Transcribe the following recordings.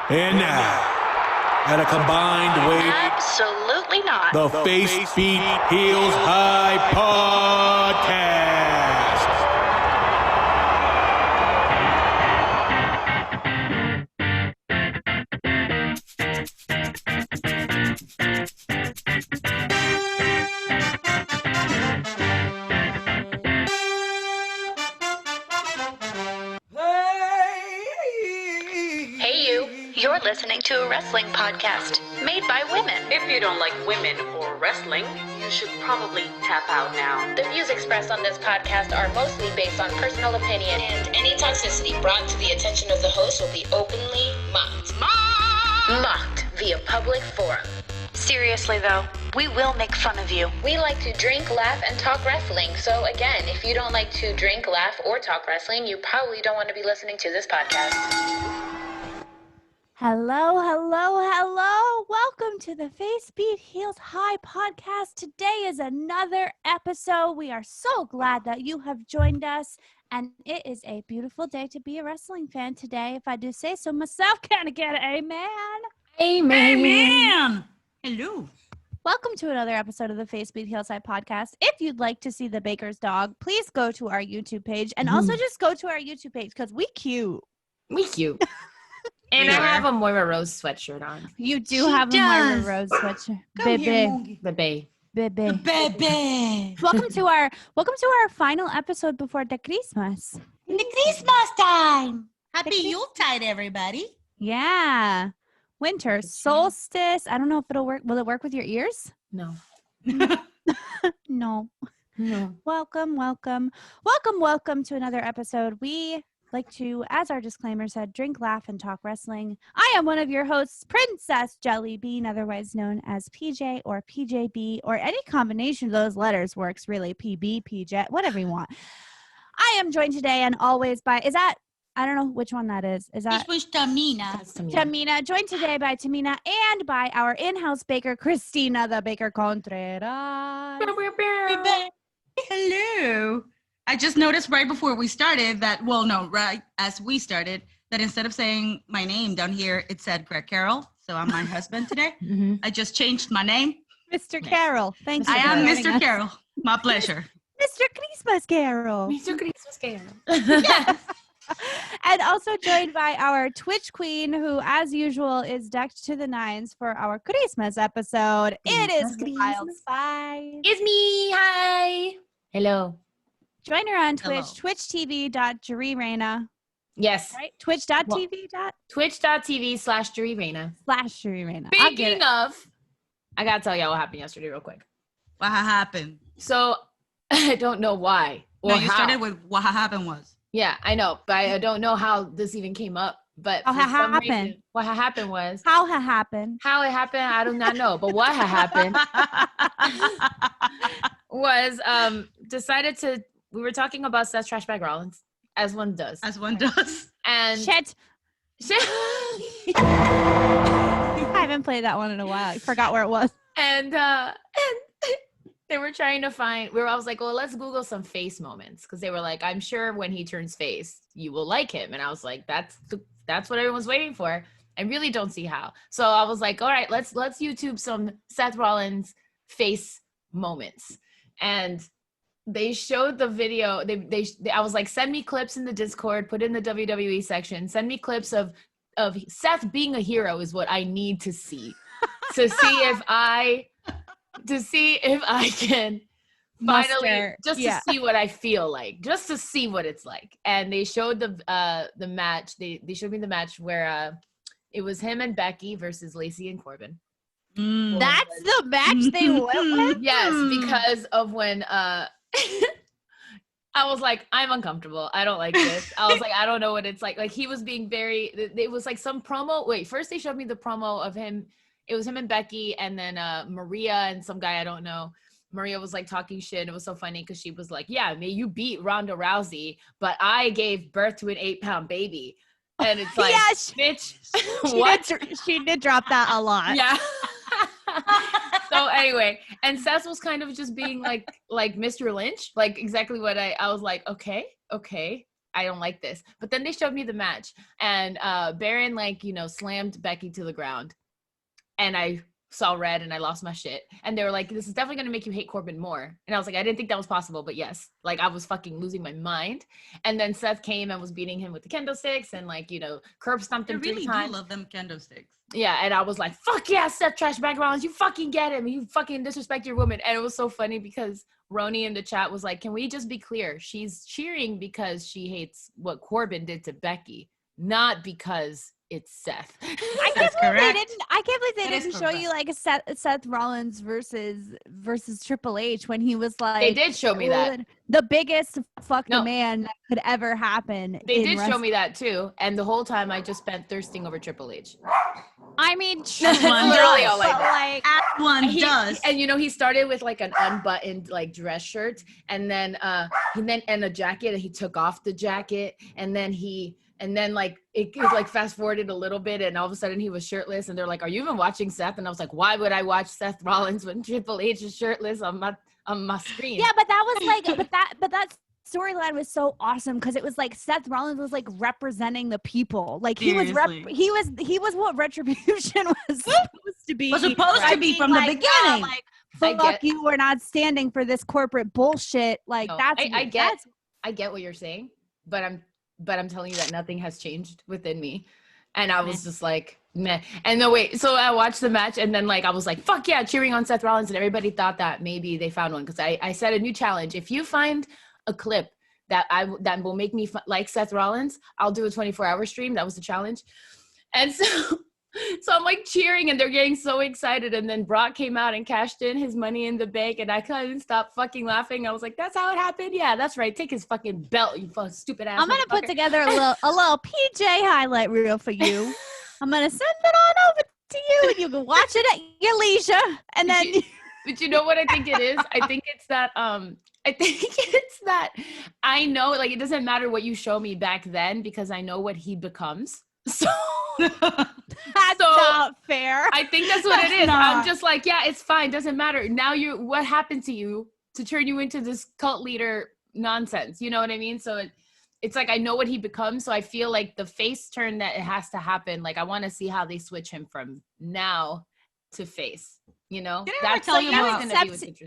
And now, at a combined weight, Absolutely not. the Face Beat Heels High Podcast. You're listening to a wrestling podcast made by women. If you don't like women or wrestling, you should probably tap out now. The views expressed on this podcast are mostly based on personal opinion, and any toxicity brought to the attention of the host will be openly mocked. Mocked via public forum. Seriously though, we will make fun of you. We like to drink, laugh, and talk wrestling. So again, if you don't like to drink, laugh, or talk wrestling, you probably don't want to be listening to this podcast. Hello, hello, hello. Welcome to the Face Beat Heels High podcast. Today is another episode. We are so glad that you have joined us, and it is a beautiful day to be a wrestling fan today. If I do say so myself, can I get an amen? Amen. Amen. Hello. Welcome to another episode of the Face Beat Heels High podcast. If you'd like to see the Baker's dog, please go to our YouTube page, and also just go to our YouTube page because we cute. We cute. And I have a Moira Rose sweatshirt on. You do have a Moira Rose sweatshirt. Baby. Baby. Baby. Baby. Welcome to our final episode before the Christmas. The Christmas time. Happy Yuletide, everybody. Yeah. Winter solstice. I don't know if it'll work. Will it work with your ears? No. No. No. Welcome to another episode. We like to, as our disclaimer said, drink, laugh, and talk wrestling. I am one of your hosts, Princess Jelly Bean, otherwise known as PJ or PJB, or any combination of those letters works, really. PB, PJ, whatever you want. I am joined today and always by, I don't know which one that is. Is that? This was Tamina. Tamina, joined today by Tamina and by our in-house baker, Christina, the Baker Contreras. Hello. I just noticed right before we started that, right as we started, that instead of saying my name down here, it said Greg Carroll. So I'm my husband today. I just changed my name. Mr. Carroll. Thank you. I am Mr. Carroll. My pleasure. Mr. Christmas Carroll. Mr. Christmas Carol. Yes. And also joined by our Twitch queen, who, as usual, is decked to the nines for our Christmas episode. It is Wild Spice. It's me. Hi. Hello. Join her on Twitch, Hello. twitchtv.JerryReyna. Yes. Right? Twitch.tv. Twitch.tv/JerryReyna. /JerryReyna. Speaking of, I got to tell y'all what happened yesterday real quick. What happened? So, I don't know why. Or No, you how. started with what happened was. Yeah, I know. But I don't know how this even came up. But How for some happened? reason, what happened was. How it happened? How it happened, I do not know. But what had happened was we were talking about Seth Trashbag Rollins, as one does. As one does. And Shit. I haven't played that one in a while. I forgot where it was. and they were trying to find I was like, well, let's Google some face moments, because they were like, I'm sure when he turns face, you will like him. And I was like, that's what everyone's waiting for. I really don't see how. So I was like, all right, let's YouTube some Seth Rollins face moments. And they showed the video. I was like, send me clips in the Discord, put in the WWE section, send me clips of Seth being a hero is what I need to see to see if I can finally to see what I feel like, just to see what it's like. And they showed the match. They showed me the match where it was him and Becky versus Lacey and Corbin. That's the match they went with? Yes, because of when I was like, I'm uncomfortable. I don't like this. I was like, I don't know what it's like. Like, he was being it was like some promo. Wait, first they showed me the promo of him. It was him and Becky, and then Maria and some guy I don't know. Maria was like talking shit. And it was so funny because she was like, yeah, man, you beat Ronda Rousey, but I gave birth to an 8-pound baby. And it's like, bitch, what? She did drop that a lot. Yeah. So anyway, and Seth was kind of just being like Mr. Lynch, like exactly what I was like, okay. I don't like this. But then they showed me the match, and Baron, like, you know, slammed Becky to the ground, and I saw red and I lost my shit. And they were like, this is definitely going to make you hate Corbin more. And I was like, I didn't think that was possible, but yes, like I was fucking losing my mind. And then Seth came and was beating him with the kendo sticks and, like, you know, curb stomped him 3 times. I really love them kendo sticks. Yeah, and I was like, fuck yeah, Seth Trash Bag Rollins, you fucking get him. You fucking disrespect your woman. And it was so funny because Roni in the chat was like, can we just be clear? She's cheering because she hates what Corbin did to Becky, not because it's Seth. I can't believe they didn't show you like a Seth Rollins versus Triple H when he was like, they did show me that the biggest fuck the man that could ever happen. They did show me that too, and the whole time I just spent thirsting over Triple H. I mean, literally all like one does. And you know, he started with like an unbuttoned like dress shirt, and then and a jacket, and he took off the jacket, and then like it was like fast forwarded a little bit, and all of a sudden he was shirtless, and they're like, "Are you even watching Seth?" And I was like, "Why would I watch Seth Rollins when Triple H is shirtless on my screen?" Yeah, but that was like, but that storyline was so awesome because it was like Seth Rollins was like representing the people. Like he was what Retribution was supposed to be. Was supposed to be from the beginning. Like, fuck you, we're not standing for this corporate bullshit. Like I get what you're saying, but I'm telling you that nothing has changed within me. And I was just like, meh. And no, wait. So I watched the match, and then like I was like, fuck yeah, cheering on Seth Rollins, and everybody thought that maybe they found one because I set a new challenge. If you find a clip that will make me like Seth Rollins, I'll do a 24-hour stream. That was the challenge. And so I'm like cheering, and they're getting so excited. And then Brock came out and cashed in his money in the bank, and I couldn't stop fucking laughing. I was like, that's how it happened? Yeah, that's right. Take his fucking belt, you fucking stupid ass. I'm going to put together a little PJ highlight reel for you. I'm going to send it on over to you, and you can watch it at your leisure. And then... But you know what I think it is? I think it's that I know, like, it doesn't matter what you show me back then because I know what he becomes. So that's not fair. I think that's what it is. I'm just like, yeah, it's fine. Doesn't matter. Now what happened to you to turn you into this cult leader nonsense? You know what I mean? So it's like, I know what he becomes. So I feel like the face turn that it has to happen. Like, I want to see how they switch him from now to face. You know, that's like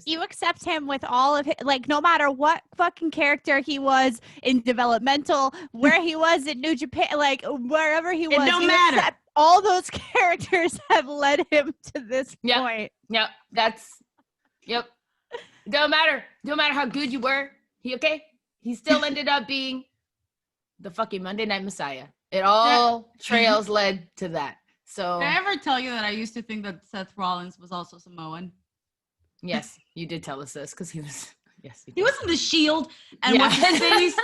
you accept him with all of his, like, no matter what fucking character he was in developmental, where he was in New Japan, like wherever he was, it don't matter. All those characters have led him to this point. Yep. Don't matter how good you were. He still ended up being the fucking Monday Night Messiah. It all trails led to that. So, did I ever tell you that I used to think that Seth Rollins was also Samoan? Yes, you did tell us this because he was. Yes, he was in the Shield, and what's his face?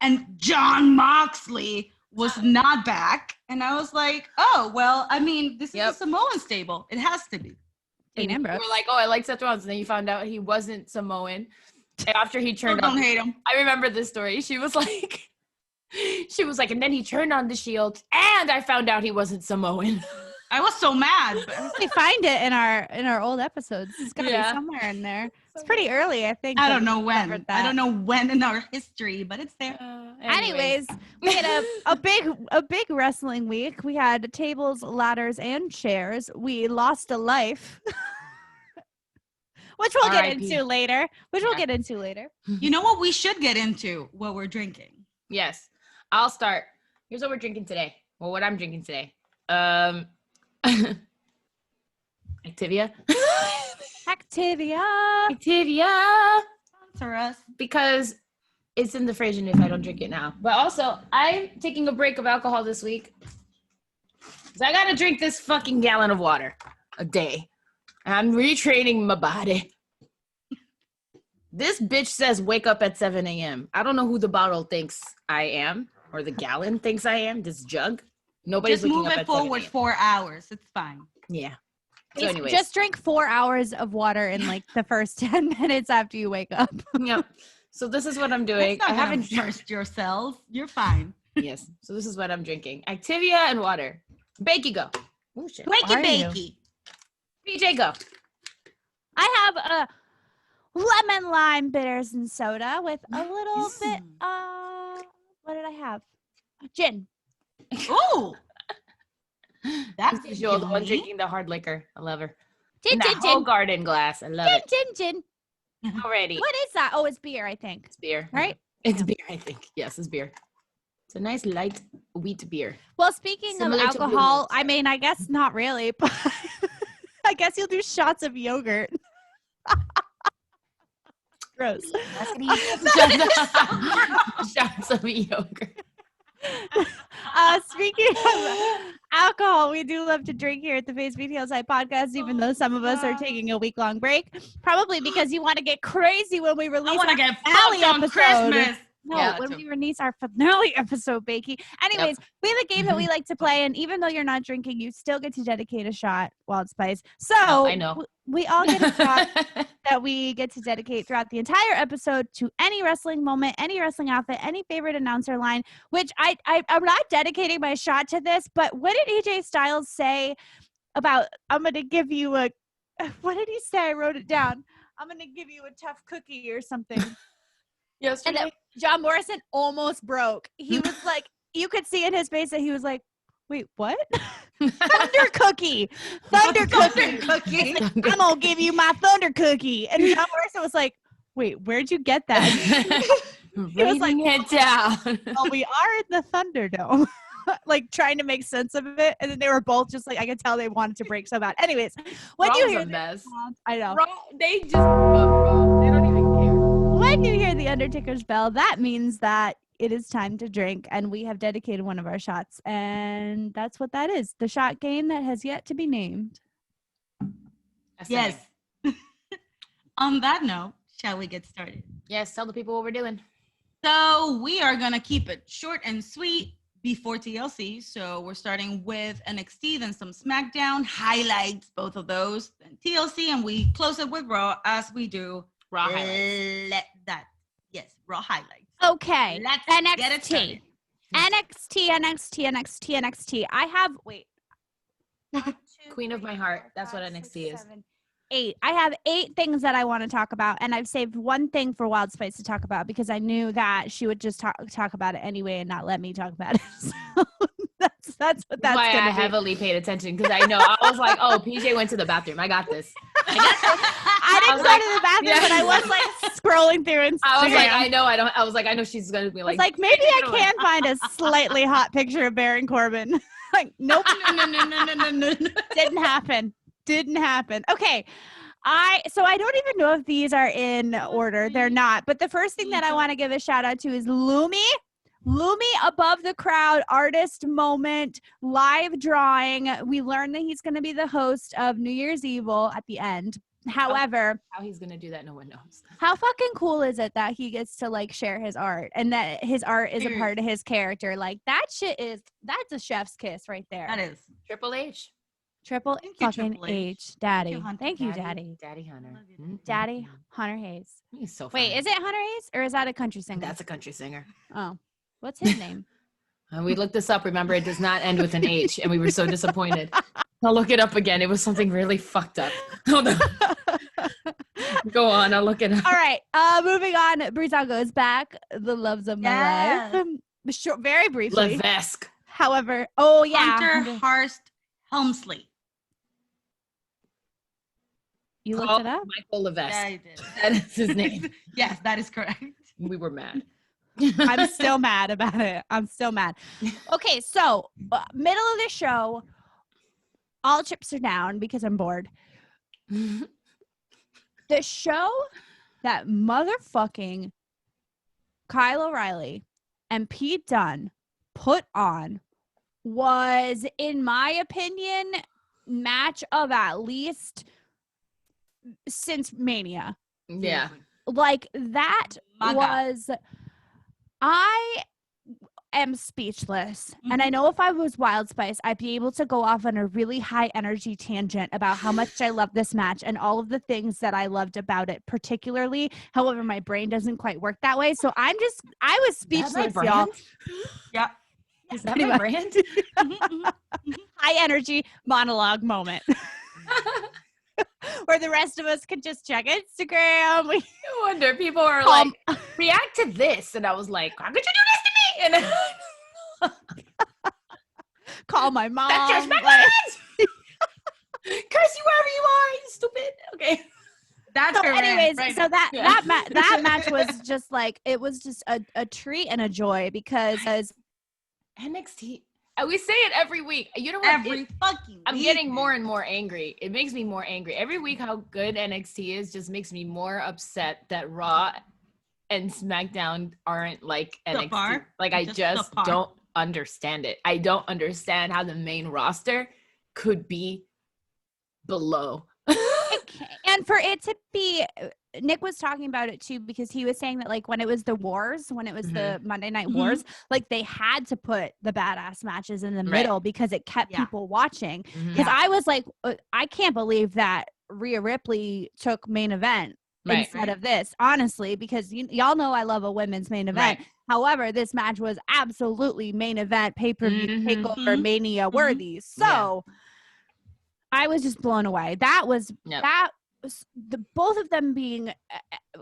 And John Moxley was not back, and I was like, oh well. I mean, this is a Samoan stable. It has to be. And you were like, oh, I like Seth Rollins, and then you found out he wasn't Samoan after he turned. Don't hate him. I remember this story. She was like. And then he turned on the Shield, and I found out he wasn't Samoan. I was so mad. We find it in our old episodes. It's gotta be somewhere in there. It's pretty early, I think. I don't know when. I don't know when in our history, but it's there. Anyways, we had a big wrestling week. We had tables, ladders, and chairs. We lost a life. Which we'll get into later. You know what we should get into? What we're drinking. Yes. I'll start. Here's what we're drinking today. Well, what I'm drinking today. Activia. Sponsor us. Because it's in the fridge, and if I don't drink it now. But also, I'm taking a break of alcohol this week. So I gotta drink this fucking gallon of water a day. I'm retraining my body. This bitch says wake up at 7 a.m. I don't know who the bottle thinks I am, or the gallon thinks I am, this jug. Nobody's just looking up at 7 forward 4 hours. It's fine. Yeah. So anyways. Just drink 4 hours of water in like the first 10 minutes after you wake up. Yep. So this is what I'm doing. I haven't first yourself. You're fine. Yes. So this is what I'm drinking. Activia and water. Bakey, go. Oh shit. Bakey. PJ, go. I have a lemon lime bitters and soda with a little bit What did I have? Gin. Ooh. That's She's the one yummy. drinking the hard liquor. I love her. Gin, In gin, that whole gin. garden glass. I love Gin, it. gin, gin. Already. What is that? Oh, it's beer, I think. It's beer. Right? It's beer, I think. Yes, it's beer. It's a nice light wheat beer. Well, speaking Similar of to alcohol, Blue Moon. I mean, I guess not really, but I guess you'll do shots of yogurt. Gross. Shots of yogurt. Speaking of alcohol, we do love to drink here at the Face Beat Heels High podcast, even though some of us are taking a week-long break. Probably because you want to get crazy when we release I want to our get finale fucked on episode. Christmas. No, Yeah, when too. we release our finale episode, Bakey. Anyways, we have a game that we like to play, and even though you're not drinking, you still get to dedicate a shot, Wild Spice. So I know. we all get a shot that we get to dedicate throughout the entire episode to any wrestling moment, any wrestling outfit, any favorite announcer line, which I'm not dedicating my shot to this, but what did AJ Styles say about, I'm going to give you a, what did he say? I wrote it down. I'm going to give you a tough cookie or something. Yesterday. And then John Morrison almost broke. He was like, you could see in his face that he was like, wait, what? Thunder cookie. Thunder cookie. I'm going to give you my thunder cookie. And John Morrison was like, wait, where'd you get that? He was like, Writing it down. well, we are in the Thunderdome. Like trying to make sense of it. And then they were both just like, I could tell they wanted to break so bad. Anyways, when you Raw's hear a mess. I know. They just Raw. They don't even care. When you hear the Undertaker's bell, that means that it is time to drink, and we have dedicated one of our shots, and that's what that is. The shot game that has yet to be named. Yes. On that note, shall we get started? Yes, tell the people what we're doing. So we are going to keep it short and sweet before TLC. So we're starting with NXT, then some SmackDown highlights, both of those, then TLC, and we close it with Raw as we do. Raw highlights. Raw highlights. Okay, Let's get it NXT. started. NXT. I have, wait. Queen of my heart. That's what NXT is. 8. I have 8 things that I want to talk about, and I've saved one thing for Wild Spice to talk about because I knew that she would just talk about it anyway and not let me talk about it. So that's what that's why gonna I be. heavily paid attention because I know I was like, oh, PJ went to the bathroom. I got this. I didn't go to the bathroom, but I was like scrolling through Instagram. I was like, I know she's gonna be I was like, like, maybe I can find a slightly hot picture of Baron Corbin. Like, nope. No. Didn't happen. Okay. So I don't even know if these are in order. They're not. But the first thing that I want to give a shout out to is Lumi. Lumi above the crowd artist moment live drawing. We learned that he's going to be the host of New Year's Evil at the end. However, how he's gonna do that, no one knows. how fucking cool is it that he gets to like share his art and that his art is a part of his character? Like that's a chef's kiss right there. That is. Triple H. Triple Thank you, fucking Triple H. H. Daddy. you, Hunter. Thank you, Daddy. Daddy Hunter. Love you, Daddy. Daddy Hunter Hayes. He's so Wait, funny. is it Hunter Hayes or is that a country singer? That's a country singer. Oh, what's his name? We looked this up. Remember, it does not end with an H, and we were so disappointed. I'll look it up again. It was something really fucked up. Hold on. Go on. I'll look it up. All right. Moving on. Breezango is back. The loves of my life. Short, very briefly. Levesque. However, oh yeah. Hunter Harst Helmsley. You looked Call it up? Michael Levesque. Yeah, I did. That is his name. Yes, that is correct. We were mad. I'm still mad about it. I'm still mad. Okay, so middle of the show, all chips are down because I'm bored. The show that motherfucking Kyle O'Reilly and Pete Dunne put on was, in my opinion, match of at least since Mania. Yeah. Like that My God. was, I am speechless. And I know if I was Wild Spice, I'd be able to go off on a really high energy tangent about how much I love this match and all of the things that I loved about it particularly. However, my brain doesn't quite work that way. So I was speechless, y'all. Yeah. Is that pretty my much. brand? High energy monologue moment. Where the rest of us could just check Instagram. I wonder. People are like, react to this. And I was like, how could you do this to me? And then Call my mom. curse you wherever you are, you stupid. Okay. That's So her rant anyways, right so now. that match was just like, it was just a treat and a joy because NXT. We say it every week. You know what? Every fucking I'm week, getting man. more and more angry. It makes me more angry. Every week how good NXT is just makes me more upset that Raw and SmackDown aren't like NXT. Subpar? Like I Just just subpar. don't understand it. I don't understand how the main roster could be below. and for it to be, Nick was talking about it too, because he was saying that like when it was the wars, when it was the Monday Night Wars, like they had to put the badass matches in the middle because it kept people watching. Because I was like, I can't believe that Rhea Ripley took main event instead of this, honestly, because y'all know I love a women's main event. However, this match was absolutely main event, pay-per-view, takeover, mania worthy. So I was just blown away. That was the both of them being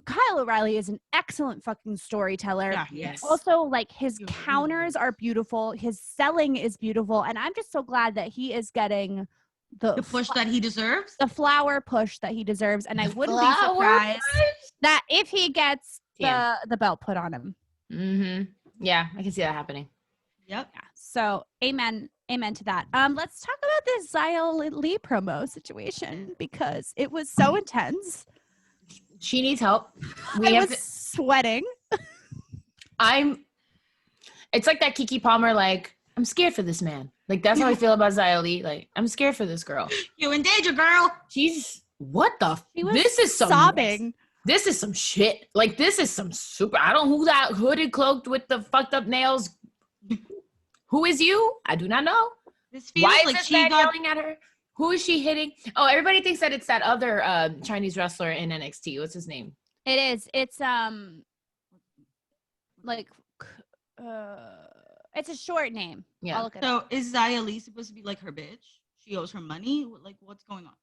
Kyle O'Reilly is an excellent fucking storyteller. Also, like his counters are beautiful. His selling is beautiful, and I'm just so glad that he is getting the push that he deserves, the flower push that he deserves. And I wouldn't be surprised that if he gets the belt put on him. Yeah, I can see that happening. Yep. Yeah. So amen to that. Let's talk about this Xia Li promo situation because it was so intense. She needs help. I was sweating. It's like that Kiki Palmer, like, I'm scared for this man. Like, that's how I feel about Xia Li. Like, I'm scared for this girl. You in danger, girl. She's, what the? This is some sobbing. This is some shit. Like, this is some super, I don't know who that hooded cloaked with the fucked up nails. Who is you? I do not know. Why is this man yelling at her? Who is she hitting? Oh, everybody thinks that it's that other Chinese wrestler in NXT. What's his name? It is. It's it's a short name. Yeah. I'll look it So up. is Xia Li supposed to be like her bitch? She owes her money? Like, what's going on?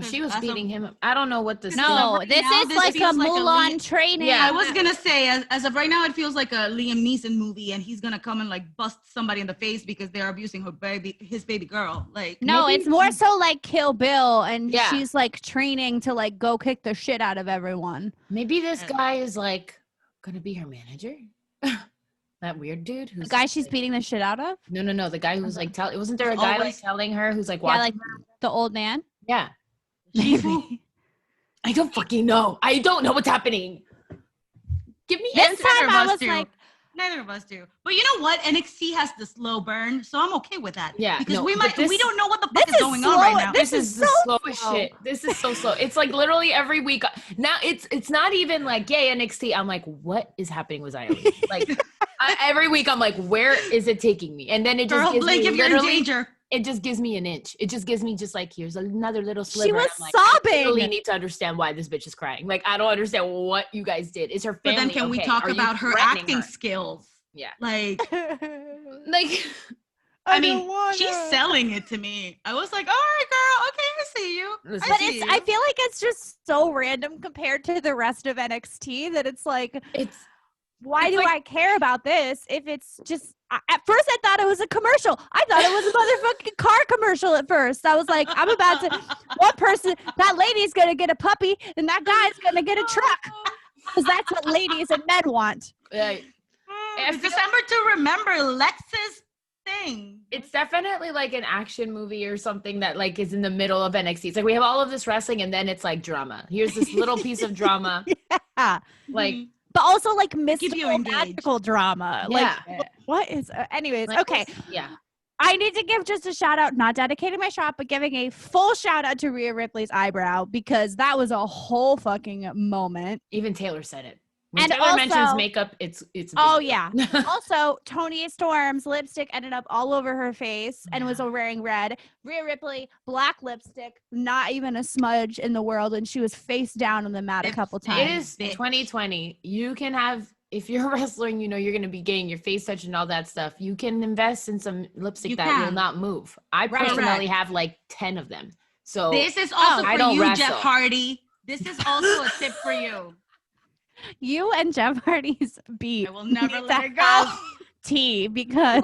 She was beating him up. I don't know what this No, this is like a Mulan training. Yeah, I was gonna say, as of right now, it feels like a Liam Neeson movie, and he's gonna come and like bust somebody in the face because they're abusing his baby girl. Like, no, it's more so like Kill Bill, and she's like training to like go kick the shit out of everyone. Maybe this guy is like gonna be her manager. That weird dude who's the guy she's beating the shit out of. No, the guy who's like wasn't there a guy like telling her who's like watching like the old man? Yeah. Maybe. I don't fucking know. I don't know what's happening. Give me this time I was like, neither of us do. But you know what? NXT has the slow burn, so I'm okay with that. Yeah, because we don't know what the fuck is going on right now. This is the slowest shit. This is so slow. It's like literally every week. Now it's not even like yay NXT. I'm like, what is happening with Xia Li? Like every week I'm like, where is it taking me? And then it just gives me literally. It just gives me an inch. It just gives me just like, here's another little sliver. She was like, sobbing. I really need to understand why this bitch is crying. Like, I don't understand what you guys did. Is her family But then can we talk about her acting skills? Yeah. Like, I mean, she's selling it to me. I was like, all right, girl. Okay, I see you. I feel like it's just so random compared to the rest of NXT that it's like, why do I care about this if it's just... At first, I thought it was a commercial. I thought it was a motherfucking car commercial at first. I was like, I'm about to... that lady's going to get a puppy, and that guy's going to get a truck. Because that's what ladies and men want. It's December to remember Lex's thing. It's definitely like an action movie or something that like is in the middle of NXT. It's like we have all of this wrestling, and then it's like drama. Here's this little piece of drama. Yeah. Like... But also like mystical, magical drama. Yeah. Like, what is... anyways, like, okay. Yeah. I need to give just a shout out, not dedicating my shot, but giving a full shout out to Rhea Ripley's eyebrow because that was a whole fucking moment. Even Taylor said it. When and Taylor also, mentions makeup, it's oh yeah. Also, Toni Storm's lipstick ended up all over her face and was wearing red. Rhea Ripley, black lipstick, not even a smudge in the world, and she was face down on the mat a couple times. It is 2020. You can have, if you're a wrestler and you know you're going to be getting your face touched and all that stuff, you can invest in some lipstick will not move. I personally have like 10 of them. So this is also for you, wrestle. Jeff Hardy. This is also a tip for you. You and Jeff Hardy's beat. I will never let it go. tea because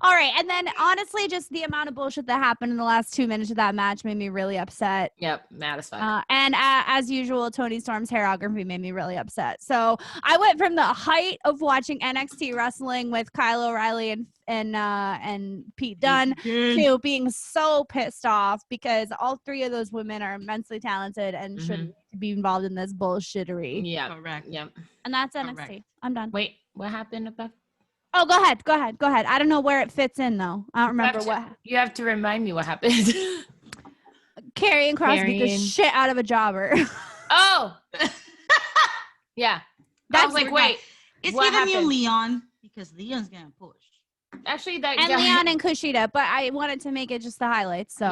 all right. And then honestly, just the amount of bullshit that happened in the last 2 minutes of that match made me really upset. Yep, mad as fuck. And as usual, Tony Storm's hairography made me really upset. So I went from the height of watching NXT wrestling with Kyle O'Reilly and Pete Dunne to being so pissed off because all three of those women are immensely talented and shouldn't be involved in this bullshittery. Yeah, Correct. Yep. And that's NXT. Correct. I'm done. Wait, what happened about? Oh, go ahead. I don't know where it fits in though. I don't remember what. You have to remind me what happened. Karrion Kross beat the shit out of a jobber. Oh, yeah. I was like, wait, Is what he the happened? new Leon? Because Leon's getting pushed. Actually, that And guy. Leon and Kushida, but I wanted to make it just the highlights. So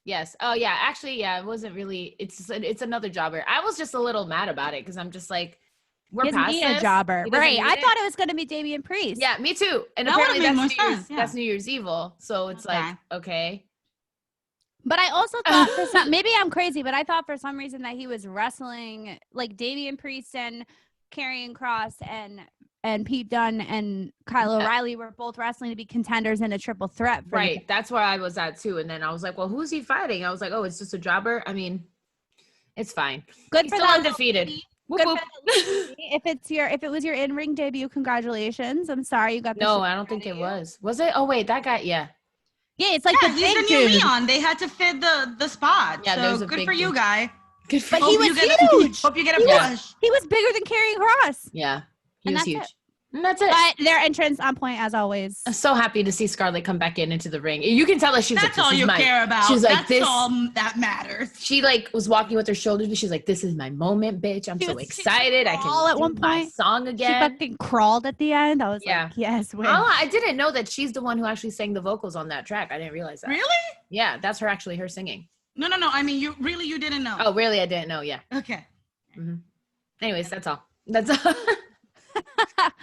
Yes. Oh yeah, actually, yeah, it wasn't really. It's another jobber. I was just a little mad about it because I'm just like, we're he doesn't past need this. a jobber, He doesn't right? need I it. thought it was going to be Damian Priest. Yeah, me too. And That apparently would've made that's more sense, yeah. that's New Year's Evil. So it's like, okay. But I also thought for some, maybe I'm crazy, but I thought for some reason that he was wrestling like Damian Priest and Karrion Kross and Pete Dunne and Kyle O'Reilly were both wrestling to be contenders in a triple threat. For Right. That's where I was at too. And then I was like, well, who's he fighting? I was like, oh, it's just a jobber. I mean, it's fine. Good He's for still that. undefeated. Whoop, Good whoop. for if it was your in-ring debut, congratulations. I'm sorry you got the No, shit I don't think it was. Was it? Oh wait, that guy. Yeah. Yeah, it's like Yeah, the he's big the new dude. Leon. They had to fit the spot. Yeah, there's so a good big for you, dude. guy. Good for But he was huge. Hope you get a He was- push. He was bigger than Karrion Kross. Yeah. He And was that's huge. it. And that's it. But their entrance on point as always. I'm so happy to see Scarlett come back into the ring. You can tell that she was That's like, all this you is my, care about. She was like, That's this. all that matters. She like was walking with her shoulders, but she's like, this is my moment, bitch. I'm She so was- excited. I can crawl at do one my point. song She again. fucking crawled at the end. I was Yeah. like, yes, win. Oh, I didn't know that she's the one who actually sang the vocals on that track. I didn't realize that. Really? Yeah, that's her actually her singing. No. I mean, you didn't know. Oh, really? I didn't know. Yeah. Okay. Anyways, that's all. That's all.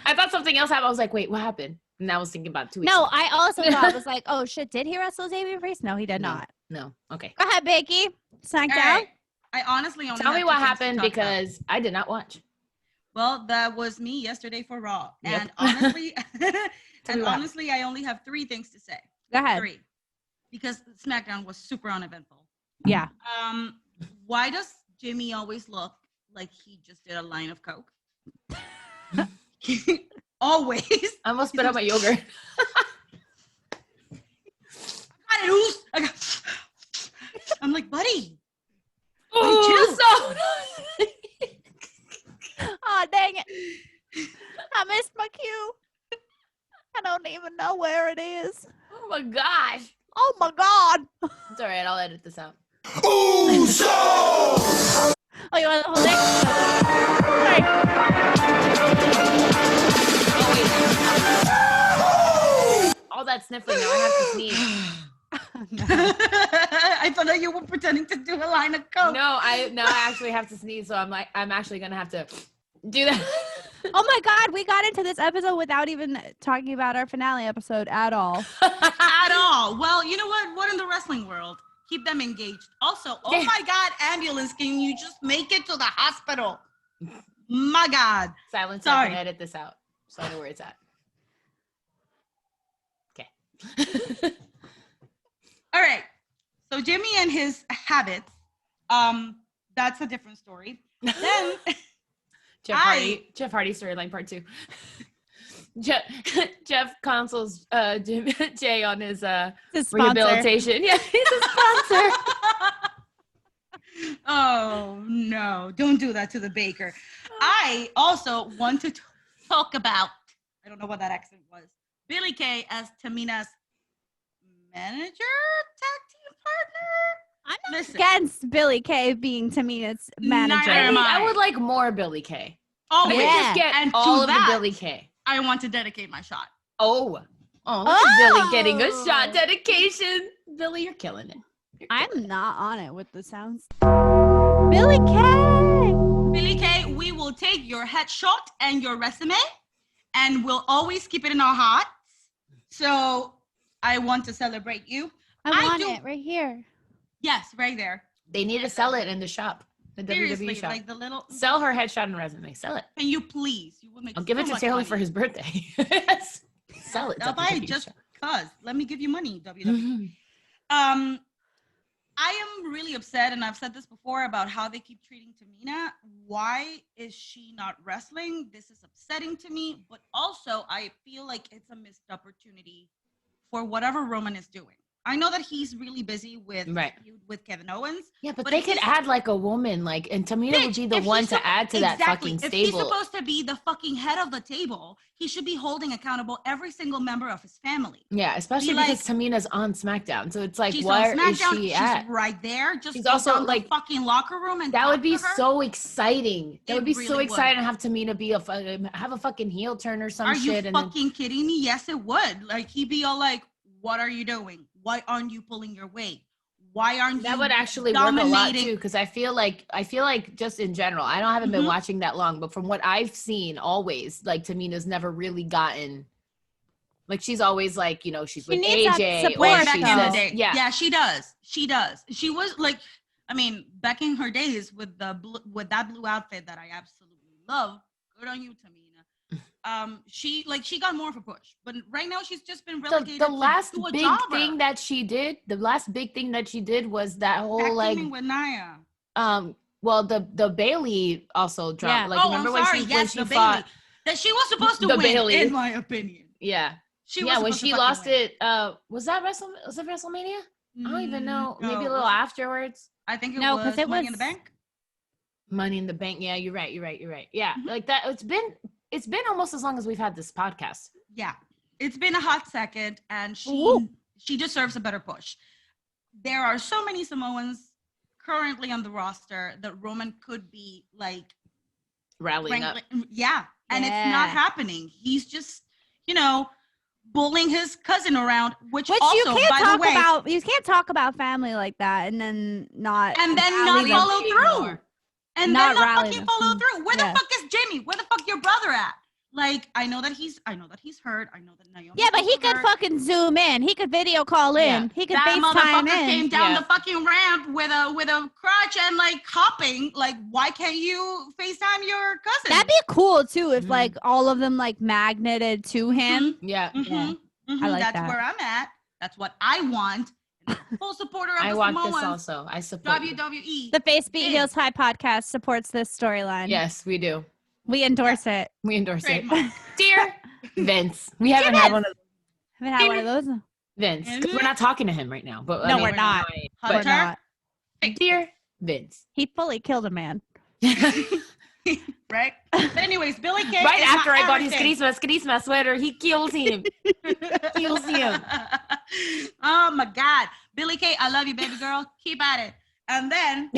I thought something else happened. I was like, wait, what happened? And I was thinking about 2 weeks No, ago. I also thought I was like, oh shit, did he wrestle Damian Priest? No, he did not. No. Okay. Go ahead, Becky. SmackDown. All right. I honestly only Tell have me two what things to happened talk about. because I did not watch. Well, that was me yesterday for Raw. Yep. And honestly, me what honestly, I only have 3 things to say. Go ahead. 3. Because SmackDown was super uneventful. Yeah. Why does Jimmy always look like he just did a line of coke? Always. I almost spit out my yogurt. I'm like, buddy. Oh, so Oh, dang it. I missed my cue. I don't even know where it is. Oh my gosh. Oh my God. It's all right. I'll edit this out. Oh, you want the whole thing? Sorry. All that sniffling now. I have to sneeze. I thought that you were pretending to do a line of coke. No, I actually have to sneeze. So I'm actually gonna have to do that. Oh my God, we got into this episode without even talking about our finale episode at all. At all. Well, you know what? What in the wrestling world? Keep them engaged. Also, oh my God, ambulance, can you just make it to the hospital? My God. Silence. So I Sorry. can edit this out. So I know where it's at. Okay. All right. So Jimmy and his habits, that's a different story. Then Jeff Hardy storyline part 2. Jeff consoles Jay on his His sponsor. rehabilitation. Yeah, he's a sponsor. oh no, don't do that to the baker. I also want to talk about, I don't know what that accent was, Billy Kay as Tamina's manager, tag team partner. I'm not Listen. against Billy Kay being Tamina's manager. Neither am I would like more Billy Kay. Oh, Can we yeah. just get And to all of that- the Billy Kay? I want to dedicate my shot. Oh, look at Billy getting a shot dedication. Billy, you're killing it. I'm not on it with the sounds. Billy Kay. Billy Kay, we will take your headshot and your resume, and we'll always keep it in our hearts. So I want to celebrate you. I want do- it right here. Yes, right there. They need to sell it in the shop. The Seriously, WWE shop. like the little. Sell her headshot and resume. Sell it. Can you please? You will make. I'll give it so to much Taylor money. for his birthday. Sell it. I'll buy it WWE just shop. cause. Let me give you money, WWE. Mhm. I am really upset, and I've said this before about how they keep treating Tamina. Why is she not wrestling? This is upsetting to me, but also I feel like it's a missed opportunity for whatever Roman is doing. I know that he's really busy with Right. feud with Kevin Owens. Yeah, but But they if could he's- add like a woman, like, and Tamina would Bitch, be the if one he's to add to that exactly. fucking If he's stable. supposed to be the fucking head of the table, he should be holding accountable every single member of his family. Yeah, especially Be because Tamina's on SmackDown, so it's like, She's where on is SmackDown. she She's at? right there. Just She's go also, down the like- fucking locker room and That talk would be to her. so exciting. That It would be so really exciting would. to have Tamina be have a fucking heel turn or some Are you shit. And then, fucking kidding me? Yes, it would. Like he'd be all like, "What are you doing? Why aren't you pulling your weight? Why aren't you?" that would actually work a lot dominating?" too, because I feel like just in general, I haven't been Mhm. watching that long, but from what I've seen, always like Tamina's never really gotten. Like she's always like, she's She with needs that AJ support, Way or back she's in the this. day. Yeah. Yeah, she does. She does. She was like, I mean, back in her days with that blue outfit that I absolutely love. Good on you, Tamina. She got more of a push, but right now she's just been relegated The last to a big jobber. thing that she did, was that whole Tag like teaming with Nia. well the Bailey also drama. Yeah. Like remember when she the fought Bailey. That she was supposed to the win, Bailey. in my opinion. Yeah. She was Yeah, when supposed to she fucking lost win. it, was it WrestleMania? I don't even know. Maybe a No, little afterwards. I think it No, was 'cause it Money in the was- Bank. Money in the Bank. Yeah, you're right. Yeah. Mhm. Like that it's been almost as long as we've had this podcast. Yeah, it's been a hot second, and Woo. she deserves a better push. There are so many Samoans currently on the roster that Roman could be like, Rallying up. yeah, and it's Yeah. not happening. He's just, bullying his cousin around, which Which also, you can't by the talk way, about. You can't talk about family like that and then not and then rally not them. follow through. And Not then not rally fucking them. follow through. Where Yeah. the fuck is Jamie? Where the fuck your brother at? Like, I know that he's hurt. I know that Naomi. Yeah, but he could fucking zoom in. He could video call in. Yeah. He could That FaceTime motherfucker in. came down Yeah. the fucking ramp with a crutch and like hopping. Like, why can't you FaceTime your cousin? That'd be cool too if Mhm. like all of them like magneted to him. Yeah. Mhm, mhm, I like that's that. where I'm at. That's what I want. And I'm a full supporter of I the want this Samoans. also. I support you. WWE. The Face Beat Yeah. Heels High podcast supports this storyline. Yes, we do. We endorse it. We endorse Trademark. it. Dear Vince. We haven't had one of Haven't had one of those. Vince. 'Cause we're not talking to him right now. But I No, mean, we're not. We're Hunter. not. Dear Vince. He fully killed a man. Right? But anyways, Billy Kay. Right is after my I bought his everything. Christmas sweater, he kills him. Kills him. Oh my God, Billy Kay, I love you, baby girl. Keep at it. And then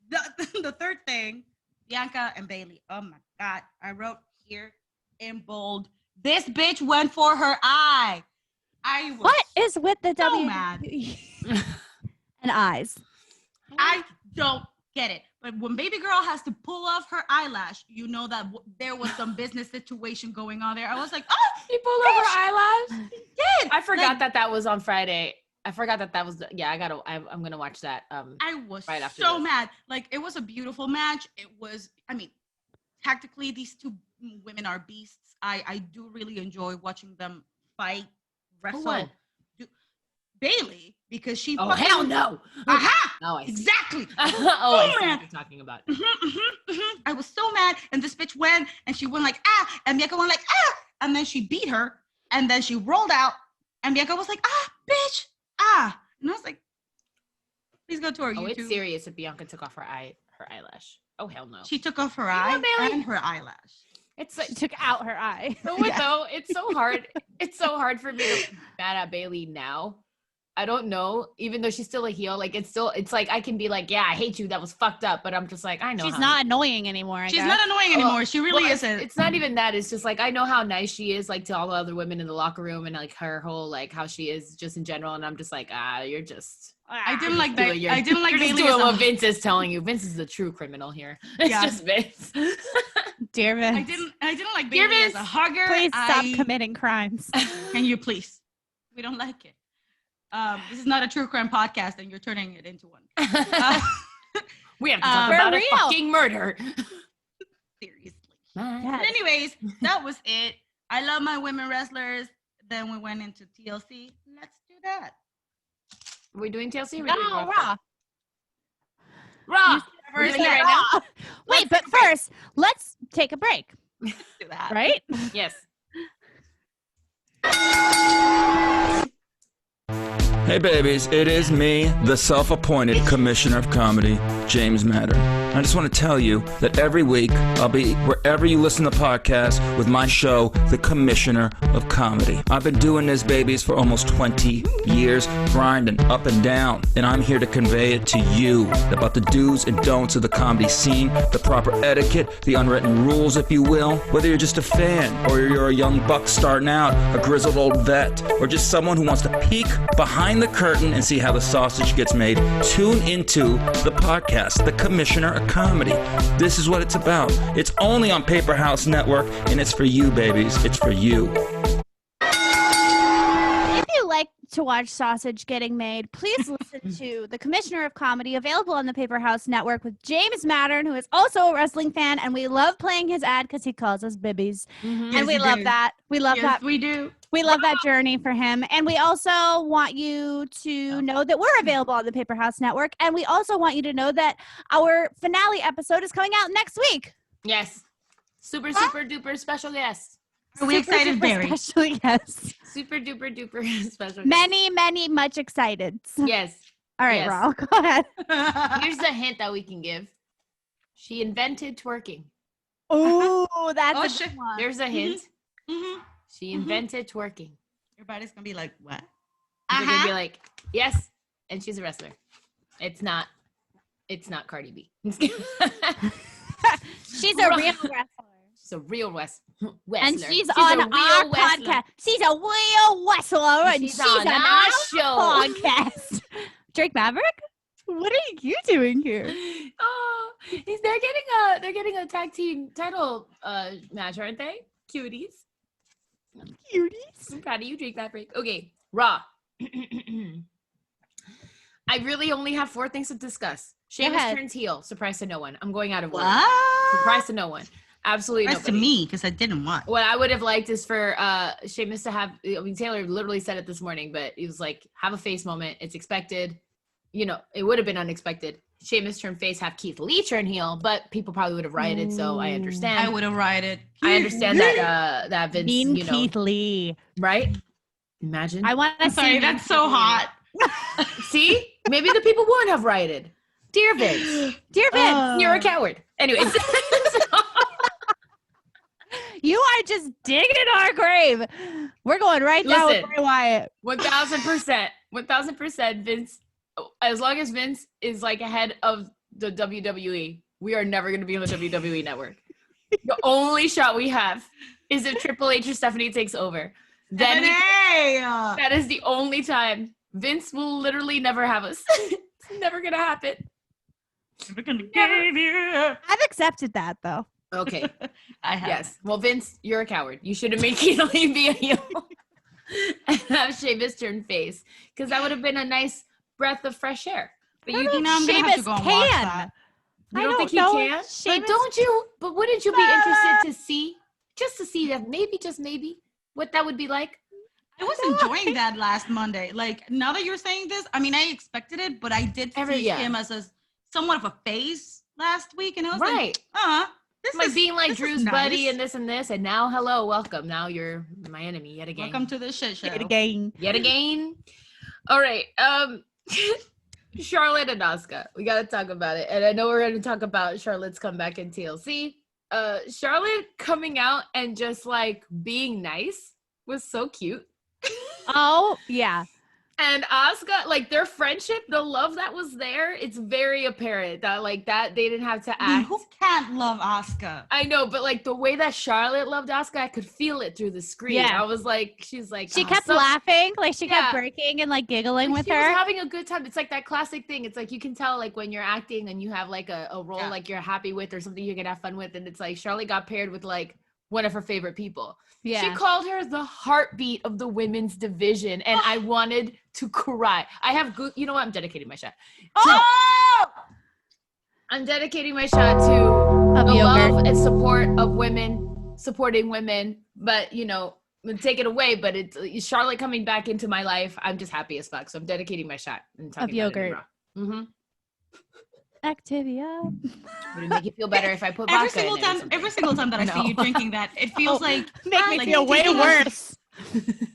the third thing, Bianca and Bailey. Oh my God, I wrote here in bold. This bitch went for her eye. I was What is with the so W mad. and eyes? I don't get it. But when baby girl has to pull off her eyelash, you know that there was some business situation going on there. I was like, oh, He pulled over her eyelash. yeah. I forgot Like, that was on Friday. I forgot that was. Yeah, I'm gonna watch that. I was right after so this. mad. Like, it was a beautiful match. It was, tactically, these two women are beasts. I do really enjoy watching them fight, wrestle. won? Bailey, because she. Oh fucking- hell no! Aha! Oh, I see. Exactly. I see man. what you're talking about. I was so mad, and this bitch went, and she went like and Bianca went like and then she beat her, and then she rolled out, and Bianca was like bitch and I was like, please go to her Oh, YouTube. it's serious if Bianca took off her eyelash. Oh hell no! She took off her know eye what, Bailey? and her eyelash. It's like She took out her eye. you know what, though? It's so hard. It's so hard for me to be mad at Bailey now. I don't know, even though she's still a heel, like it's like I can be like, yeah, I hate you, that was fucked up, but I'm just like, I know She's how not annoying anymore. I She's guess. not annoying anymore. She really Well, isn't. It's not even that. It's just like I know how nice she is, like to all the other women in the locker room, and like her whole like how she is just in general. And I'm just like, you're just. I didn't like doing Bailey. your- I didn't like You're just Bailey. doing as what a- Vince is telling you. Vince is the true criminal here. It's Yeah. just Vince. Dear Vince. I didn't like Dear Bailey as Vince, a hugger. Please stop I- committing crimes. Can you please? We don't like it. This is not a true crime podcast, and you're turning it into one. We have to talk For about a real. fucking murder. Seriously. Yes. But anyways, that was it. I love my women wrestlers. Then we went into TLC. Let's do that. Are we doing TLC? No, Raw. Raw. We're We're doing doing it it right now. Wait, but first, let's take a break, Do that. right? Yes. Hey babies, it is me, the self-appointed Commissioner of Comedy, James Matter. I just want to tell you that every week I'll be wherever you listen to podcasts with my show, The Commissioner of Comedy. I've been doing this, babies, for almost 20 years, grinding up and down, and I'm here to convey it to you about the do's and don'ts of the comedy scene, the proper etiquette, the unwritten rules, if you will. Whether you're just a fan, or you're a young buck starting out, a grizzled old vet, or just someone who wants to peek behind the curtain and see how the sausage gets made, tune into the podcast, The Commissioner of Comedy. This is what it's about. It's only on Paper House Network, and it's for you, babies. It's for you. If you like to watch sausage getting made, please listen to The Commissioner of Comedy, available on the Paper House Network with James Mattern, who is also a wrestling fan, and we love playing his ad because he calls us bibbies. And we love that. We love that. We do. We love that journey for him. And we also want you to know that we're available on the Paper House Network. And we also want you to know that our finale episode is coming out next week. Yes. Super duper special guest. Are we excited, Super Barry? Special, yes. Super duper special guest. Many, much excited. Yes. All right, Yes. Raul, go ahead. Here's a hint that we can give. She invented twerking. Oh, that's Oh, a shit. good one. There's a hint. Mm-hmm. She invented twerking. Everybody's gonna be like, what? They're gonna be like, yes, and she's a wrestler. It's not Cardi B. She's a real wrestler. She's a real wrestler. And she's on a real our wrestler. podcast. She's a real wrestler, and She's she's on on our our show. podcast. Drake Maverick, what are you doing here? Oh, they're getting a tag team title match, aren't they? Cuties. Cuties. I'm proud of you, Drake Maverick. Okay, Raw. I really only have 4 things to discuss. Sheamus ahead. turns heel. Surprise to no one. I'm going out of order. What? Surprise to no one. Absolutely Surprise to nobody. me because I didn't watch. What I would have liked is for Sheamus to have, I mean, Taylor literally said it this morning, but he was like, have a face moment. It's expected. You know, it would have been unexpected. Sheamus turn face, have Keith Lee turn heel, but people probably would have rioted, so I understand. I would have rioted. I understand that that Vince, Mean you know, Keith Lee. right? Imagine. I want to I'm sorry, see. that's so hot. See? Maybe the people would have rioted. Dear Vince, Dear Vince, you're a coward. Anyways. you are just digging our grave. We're going right down with Listen. Bray Wyatt. 1000%. Vince, as long as Vince is like ahead of the WWE, we are never going to be on the WWE network. The only shot we have is if Triple H or Stephanie takes over. Then that is the only time. Vince will literally never have us. It's never going to happen. We're gonna give you. I've accepted that though. Okay. I have. Yes. Well, Vince, you're a coward. You should have made Keith Lee be a heel and have Sheamus turn face, because that would have been a nice breath of fresh air. But you know I'm gonna have to Sheamus go and watch can. that. You I don't think he know can? if But Sheamus- don't you? But wouldn't you be interested to see, just to see that maybe, just maybe, what that would be like? I was enjoying that last Monday. Like, now that you're saying this, I mean, I expected it, but I did see him as a somewhat of a face last week, and I was Right. like, this Like is being like this is Drew's nice. buddy and this, and now hello, welcome. Now you're my enemy yet again. Welcome to the shit show. Again. Yet again. All right. Charlotte and Asuka. We gotta talk about it. And I know we're gonna talk about Charlotte's comeback in TLC. Charlotte coming out and just like being nice was so cute. Oh yeah. And Asuka, like their friendship, the love that was there, it's very apparent that like that they didn't have to I mean, act. who can't love Asuka? I know, but like the way that Charlotte loved Asuka, I could feel it through the screen. Yeah. I was like, she's like, She "Oh, kept so-" laughing, like she kept Yeah. breaking and like giggling Like, with she was her. having a good time. It's like that classic thing. It's like you can tell like when you're acting and you have like a role Yeah. like you're happy with or something you can have fun with, and it's like Charlotte got paired with like one of her favorite people. Yeah. She called her the heartbeat of the women's division, and I wanted to cry. I have you know what? I'm dedicating my shot. Oh! I'm dedicating my shot to the love and support of women, supporting women. But take it away. But it's Charlotte coming back into my life. I'm just happy as fuck. So I'm dedicating my shot and talking of yogurt. Mm-hmm. Activia. Would it make you feel better if I put every vodka in it or something? Every single time that I see you drinking that, it feels like make me like feel way worse.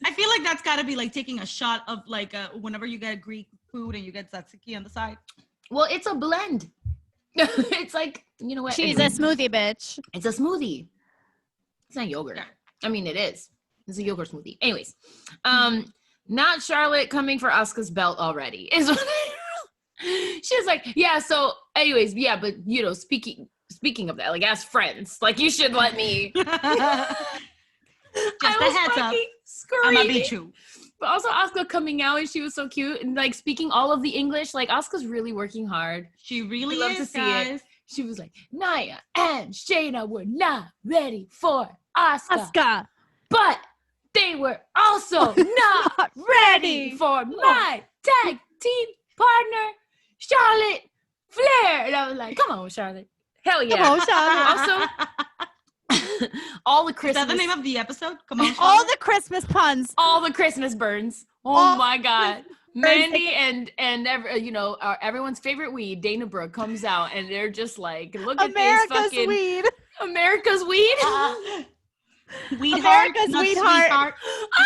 I feel like that's got to be like taking a shot of like whenever you get Greek food and you get tzatziki on the side. Well, it's a blend. It's like, you know what? She's a smoothie bitch. It's a smoothie. It's not yogurt. Yeah. I mean, it is. It's a yogurt smoothie. Anyways, not Charlotte coming for Asuka's belt already is what she was like, yeah, so anyways, yeah, but speaking of that, like as friends, like you should let me just a heads up. I'm gonna beat you. But also Asuka coming out and she was so cute and like speaking all of the English. Like Asuka's really working hard. She really is. Love to see it. She was like, Nia and Shayna were not ready for Asuka. But they were also not ready for my tag team partner, Charlotte Flair. And I was like, come on, Charlotte. Hell yeah. Come on, Charlotte. Also, all the Christmas. Is that the name of the episode? Come on, Charlotte. All the Christmas puns. All the Christmas burns. Oh my God. Mandy and everyone's favorite weed, Dana Brooke, comes out and they're just like, look at this fucking weed. America's weed. Weedheart, America's not Weedheart.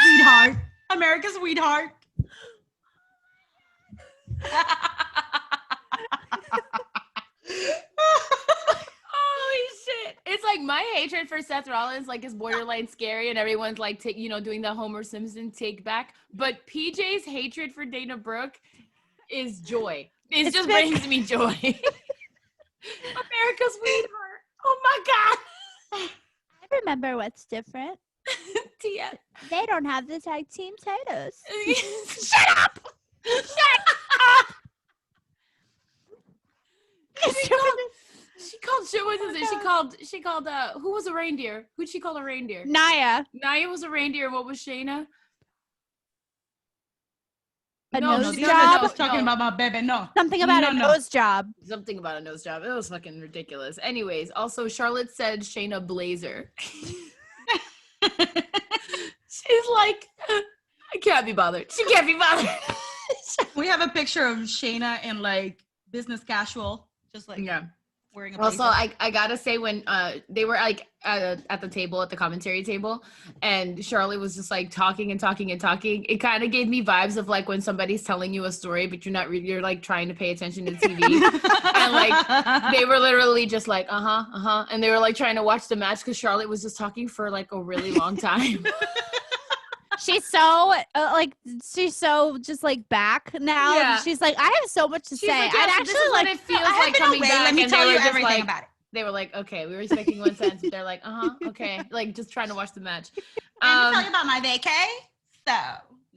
Weedheart. America's Weedheart. Holy shit. It's like my hatred for Seth Rollins like is borderline scary and everyone's like doing the Homer Simpson take back. But PJ's hatred for Dana Brooke is joy. It just brings me joy. America's Weedheart. Oh my God. I remember what's different. Tia. They don't have the tag team titles. Shut up! Shut up! She called who was a reindeer? Who'd she call a reindeer? Nia. Nia was a reindeer. What was Shayna? A nose job? I was talking about my baby. No. Something about a nose job. Something about a nose job. It was fucking ridiculous. Anyways, also Charlotte said Shayna Blazer. She's like, I can't be bothered. She can't be bothered. We have a picture of Shayna in like business casual, just like wearing a blazer. Also, I gotta say when they were like at the table, at the commentary table, and Charlotte was just like talking and talking and talking, it kind of gave me vibes of like when somebody's telling you a story but you're like trying to pay attention to TV and like they were literally just like and they were like trying to watch the match because Charlotte was just talking for like a really long time. She's so she's so just like back now. Yeah. She's like, I have so much to say. Like, I'd actually this is like what it feels like coming back. Let me and tell they you were just everything like, about it. They were like, okay, we were expecting one sentence, but they're like, okay, like just trying to watch the match. Let me tell you about my vacay. So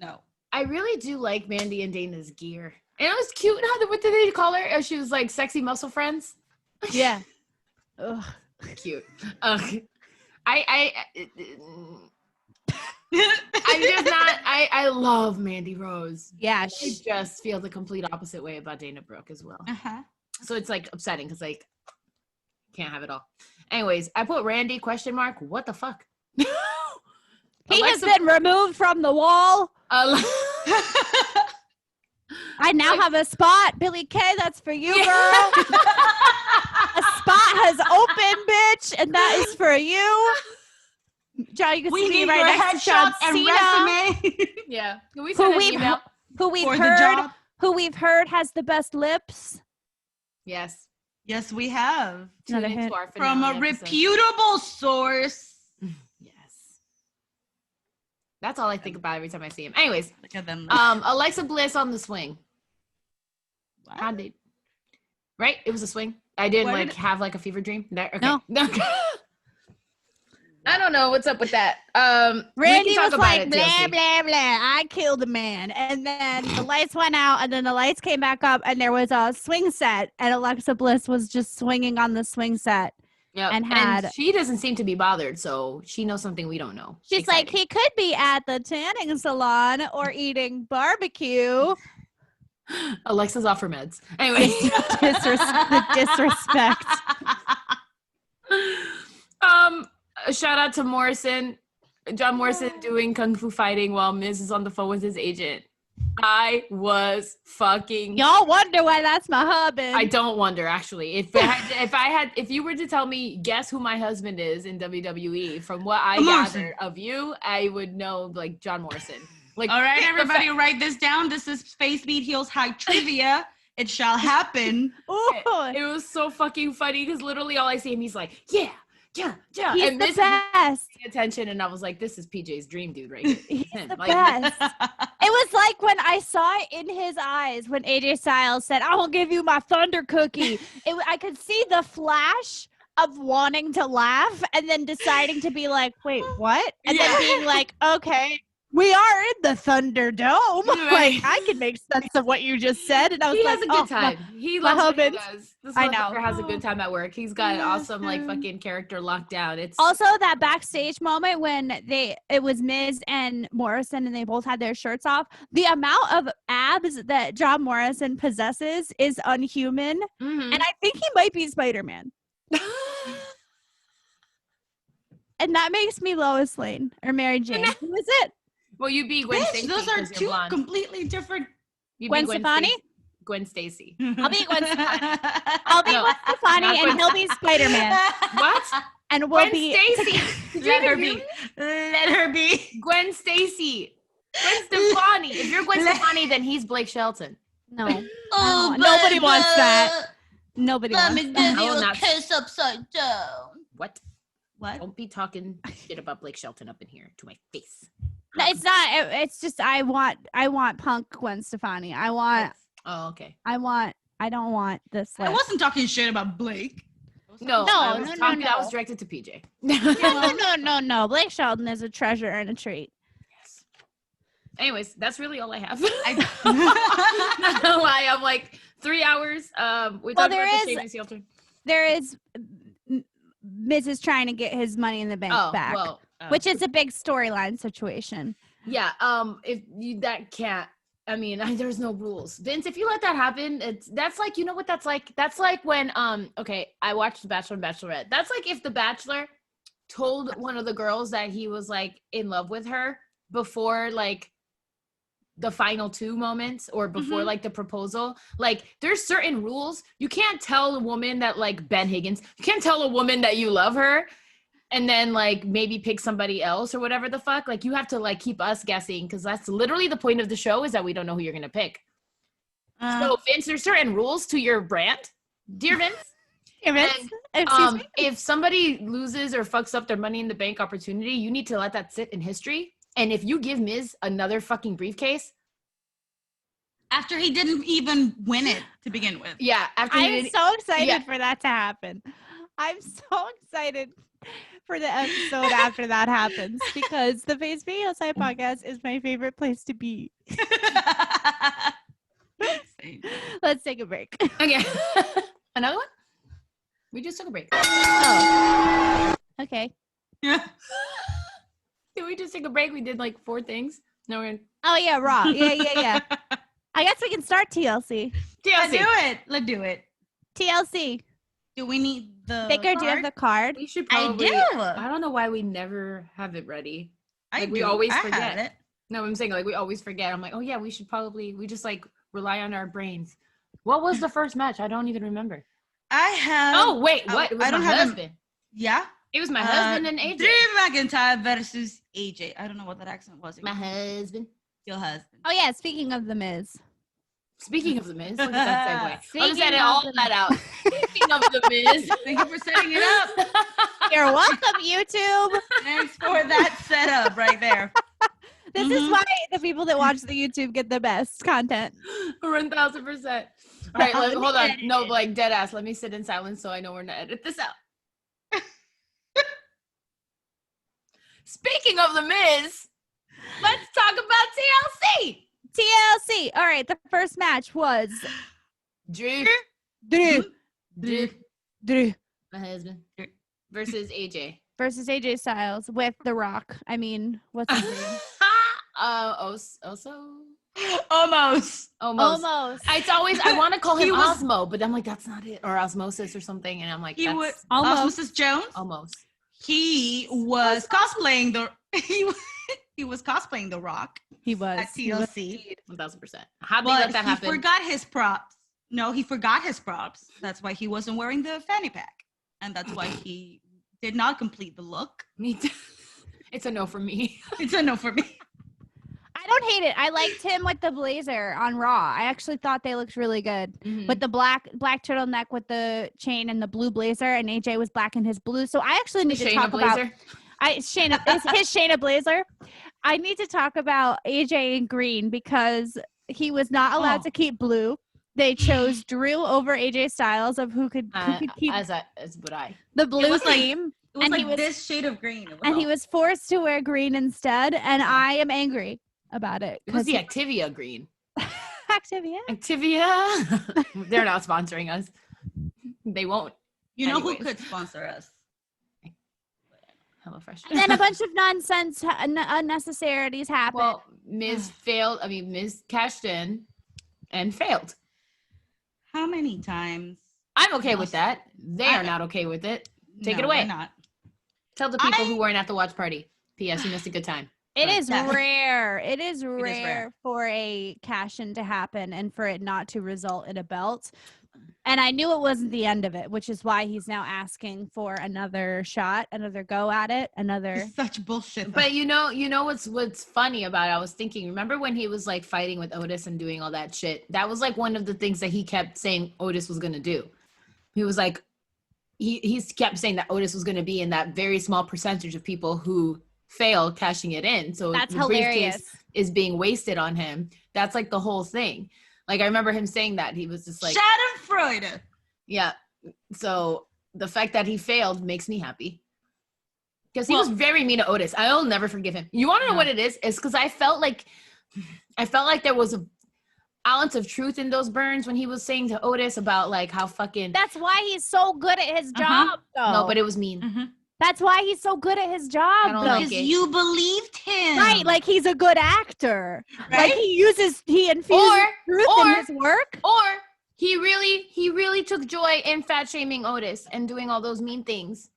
no, I really do like Mandy and Dana's gear, and it was cute. What did they call her? She was like sexy muscle friends. Yeah. Ugh, cute. I love Mandy Rose. Yeah. I just feel the complete opposite way about Dana Brooke as well. So it's like upsetting because like can't have it all. Anyways, I put Randy ? What the fuck? He has been removed from the wall. I now have a spot. Billy Kay, that's for you, girl. A spot has opened, bitch, and that is for you. John, you can see me right next to John Cena. Yeah. Can we send an email? Who we've heard has the best lips. Yes. Yes, we have. Another hint. From a reputable source. Yes. That's all I think about every time I see him. Anyways, look at them. Alexa Bliss on the swing. What? I did. Right? It was a swing. I didn't have like a fever dream. Okay. No. I don't know what's up with that. Randy was like, blah, blah, blah. I killed a man. And then the lights went out, and then the lights came back up, and there was a swing set, and Alexa Bliss was just swinging on the swing set. Yeah. And she doesn't seem to be bothered, so she knows something we don't know. She's like, he could be at the tanning salon or eating barbecue. Alexa's off her meds. Anyway. The disrespect. A shout out to Morrison. John Morrison doing kung fu fighting while Miz is on the phone with his agent. I was fucking. Y'all wonder why that's my husband. I don't wonder, actually. If you were to tell me, guess who my husband is in WWE, from what I gathered of you, I would know, like, John Morrison. Like, all right, everybody, write this down. This is Space Beat Heels High Trivia. It shall happen. It was so fucking funny because literally all I see him, he's like, yeah. He's and the best. Paying attention, and I was like, this is PJ's dream dude right here. He's the best. It was like when I saw it in his eyes when AJ Styles said, I will give you my thunder cookie. I could see the flash of wanting to laugh and then deciding to be like, wait, what? And then being like, okay, we are in the Thunderdome. Like, I can make sense of what you just said. And I was he like, has a good time. He loves what he does. This motherfucker has a good time at work. He's got an awesome, like, fucking character locked down. It's also that backstage moment when it was Miz and Morrison and they both had their shirts off. The amount of abs that John Morrison possesses is unhuman. Mm-hmm. And I think he might be Spider-Man. And that makes me Lois Lane or Mary Jane. Who is it? Well, you'd be Gwen Stacy. Those are two completely different. Gwen Stefani? Gwen Stacy. I'll be Gwen Stefani. I'll be Gwen Stefani and he'll be Spider-Man. What? And we'll Gwen be Stacy. Let her be. Let her be. Gwen Stacy. Gwen Stefani. If you're Gwen Stefani, then he's Blake Shelton. No. Nobody wants that. Nobody wants that. Let me give you a kiss upside down. What? Don't be talking shit about Blake Shelton up in here to my face. No, it's not. It's just I want punk Gwen Stefani. Oh, okay. I don't want this. I wasn't talking shit about Blake. No. That was directed to PJ. No. Blake Shelton is a treasure and a treat. Yes. Anyways, that's really all I have. Not gonna lie, I'm like 3 hours. We talked about the Sheamus heel turn. There is Miz is trying to get his Money in the Bank back, which is a big storyline situation. Yeah. If you there's no rules. Vince, if you let that happen, that's like, you know what that's like? That's like when I watched The Bachelor and Bachelorette. That's like if The Bachelor told one of the girls that he was like in love with her before like the final two moments or before like the proposal. Like there's certain rules. You can't tell a woman that, like Ben Higgins, you can't tell a woman that you love her and then like maybe pick somebody else or whatever the fuck. Like you have to like keep us guessing because that's literally the point of the show is that we don't know who you're gonna pick. So Vince, there's certain rules to your brand, dear Vince. Excuse me? If somebody loses or fucks up their Money in the Bank opportunity, you need to let that sit in history. And if you give Miz another fucking briefcase, after he didn't even win it to begin with. Yeah, I'm so excited for that to happen. I'm so excited for the episode after that happens because the Face Video Side podcast is my favorite place to be. Let's take a break. Okay. Another one? We just took a break. Oh. Okay. Yeah. Did we just take a break? We did like 4 things. No, we're in. Oh yeah, Raw. Yeah. I guess we can start TLC. Let's do it. TLC. Do we need the Baker, do you have the card? We should probably. I do. I don't know why we never have it ready. We always I forget. had it. No, I'm saying like we always forget. I'm like, oh yeah, we just like rely on our brains. What was the first match? I don't even remember. I have. Oh wait, what? It was I don't my have husband. Yeah. It was my husband and AJ. Drew McIntyre versus AJ. I don't know what that accent was. My husband. Your husband. Oh yeah, speaking of the Miz. Speaking of the Miz, look at that segue. I'll just Speaking edit of all the that out. Speaking of the Miz. Thank you for setting it up. You're welcome, YouTube. Thanks for that setup right there. This is why the people that watch the YouTube get the best content. 1000%. All right, hold on. No, like dead ass. Let me sit in silence so I know we're gonna edit this out. Speaking of the Miz, let's talk about TLC. TLC. All right, the first match was Drew, Drew, my husband, versus AJ. versus AJ Styles with The Rock. I mean, what's his name? Oso. Almost. It's always, I want to call him Osmo, but I'm like, that's not it. Or Osmosis or something. And I'm like, He was that's Osmosis Jones. almost. He was cosplaying he was cosplaying The Rock. He was. At TLC. 1000%. How did you let that happen? He forgot his props. No, he forgot his props. That's why he wasn't wearing the fanny pack. And that's why he did not complete the look. Me too. It's a no for me. It's a no for me. I don't hate it. I liked him with the blazer on Raw. I actually thought they looked really good with the black turtleneck with the chain and the blue blazer, and AJ was black in his blue. So I actually need to talk about his Shayna blazer. I need to talk about AJ in green because he was not allowed to keep blue. They chose Drew over AJ Styles of who could keep as would I. The blue It theme. was and like he was, this shade of green. He was forced to wear green instead, and I am angry about it. It was the Activia green. Activia? They're not sponsoring us. They won't. You know who could sponsor us? HelloFresh. And then a bunch of nonsense, unnecessarities happened. Well, Miz failed. I mean, Miz cashed in and failed. How many times? I'm okay with that. They are not okay with it. Take it away. Not. Tell the people who weren't at the watch party. P.S. You missed a good time. It is rare. It is rare for a cash-in to happen and for it not to result in a belt. And I knew it wasn't the end of it, which is why he's now asking for another shot, another go at it, another. It's such bullshit. But you know what's funny about it? I was thinking, remember when he was like fighting with Otis and doing all that shit? That was like one of the things that he kept saying Otis was gonna do. He was like, he kept saying that Otis was gonna be in that very small percentage of people who fail cashing it in. So that's the hilarious. Briefcase is being wasted on him. That's like the whole thing. Like I remember him saying that. He was just like Schadenfreude. Yeah. So the fact that he failed makes me happy. Because he was very mean to Otis. I'll never forgive him. You want to know what it is? It's because I felt like there was a ounce of truth in those burns when he was saying to Otis about like how fucking. That's why he's so good at his job, though. No, but it was mean. Mm-hmm. That's why he's so good at his job, though. Because you believed him. Right, like he's a good actor. Right? Like he infuses truth in his work. Or he really took joy in fat shaming Otis and doing all those mean things.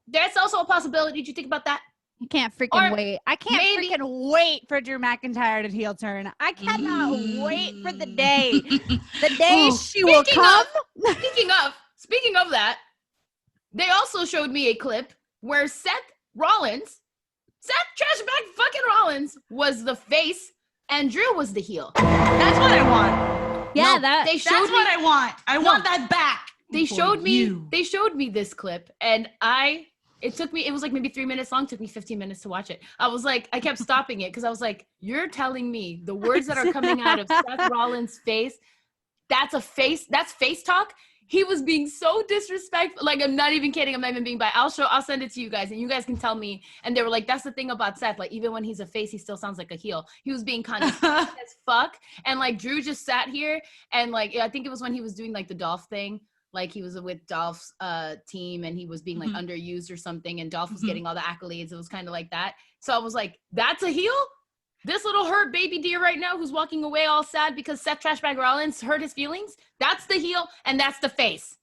That's also a possibility. Did you think about that? I can't freaking wait. I can't freaking wait for Drew McIntyre to heel turn. I cannot wait for the day. The day she will come. Speaking of that, they also showed me a clip where Seth Trashback fucking Rollins was the face and Drew was the heel. That's what I want. Yeah, that's what I want. I want that back. They showed me this clip and it was like maybe 3 minutes long, took me 15 minutes to watch it. I kept stopping it because I was like, you're telling me the words that are coming out of Seth Rollins' face, that's face talk? He was being so disrespectful. Like, I'm not even kidding. I'm not even being biased. I'll send it to you guys and you guys can tell me. And they were like, that's the thing about Seth. Like, even when he's a face, he still sounds like a heel. He was being kind of as fuck. And like, Drew just sat here and like, I think it was when he was doing like the Dolph thing. Like he was with Dolph's team and he was being like underused or something. And Dolph was getting all the accolades. It was kind of like that. So I was like, that's a heel? This little hurt baby deer right now who's walking away all sad because Seth Trashbag Rollins hurt his feelings. That's the heel and that's the face.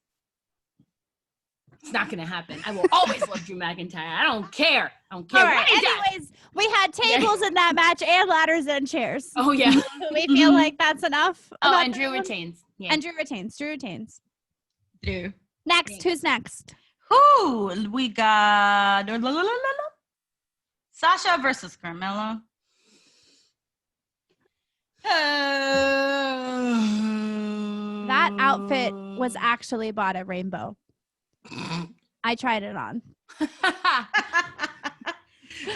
It's not going to happen. I will always love Drew McIntyre. I don't care. All right. Anyways, we had tables in that match and ladders and chairs. Oh, yeah. We feel like that's enough. Oh, and Drew retains. Yeah. And Drew retains. Drew. Next. Who's next? Who? We got Sasha versus Carmella. That outfit was actually bought at Rainbow. I tried it on.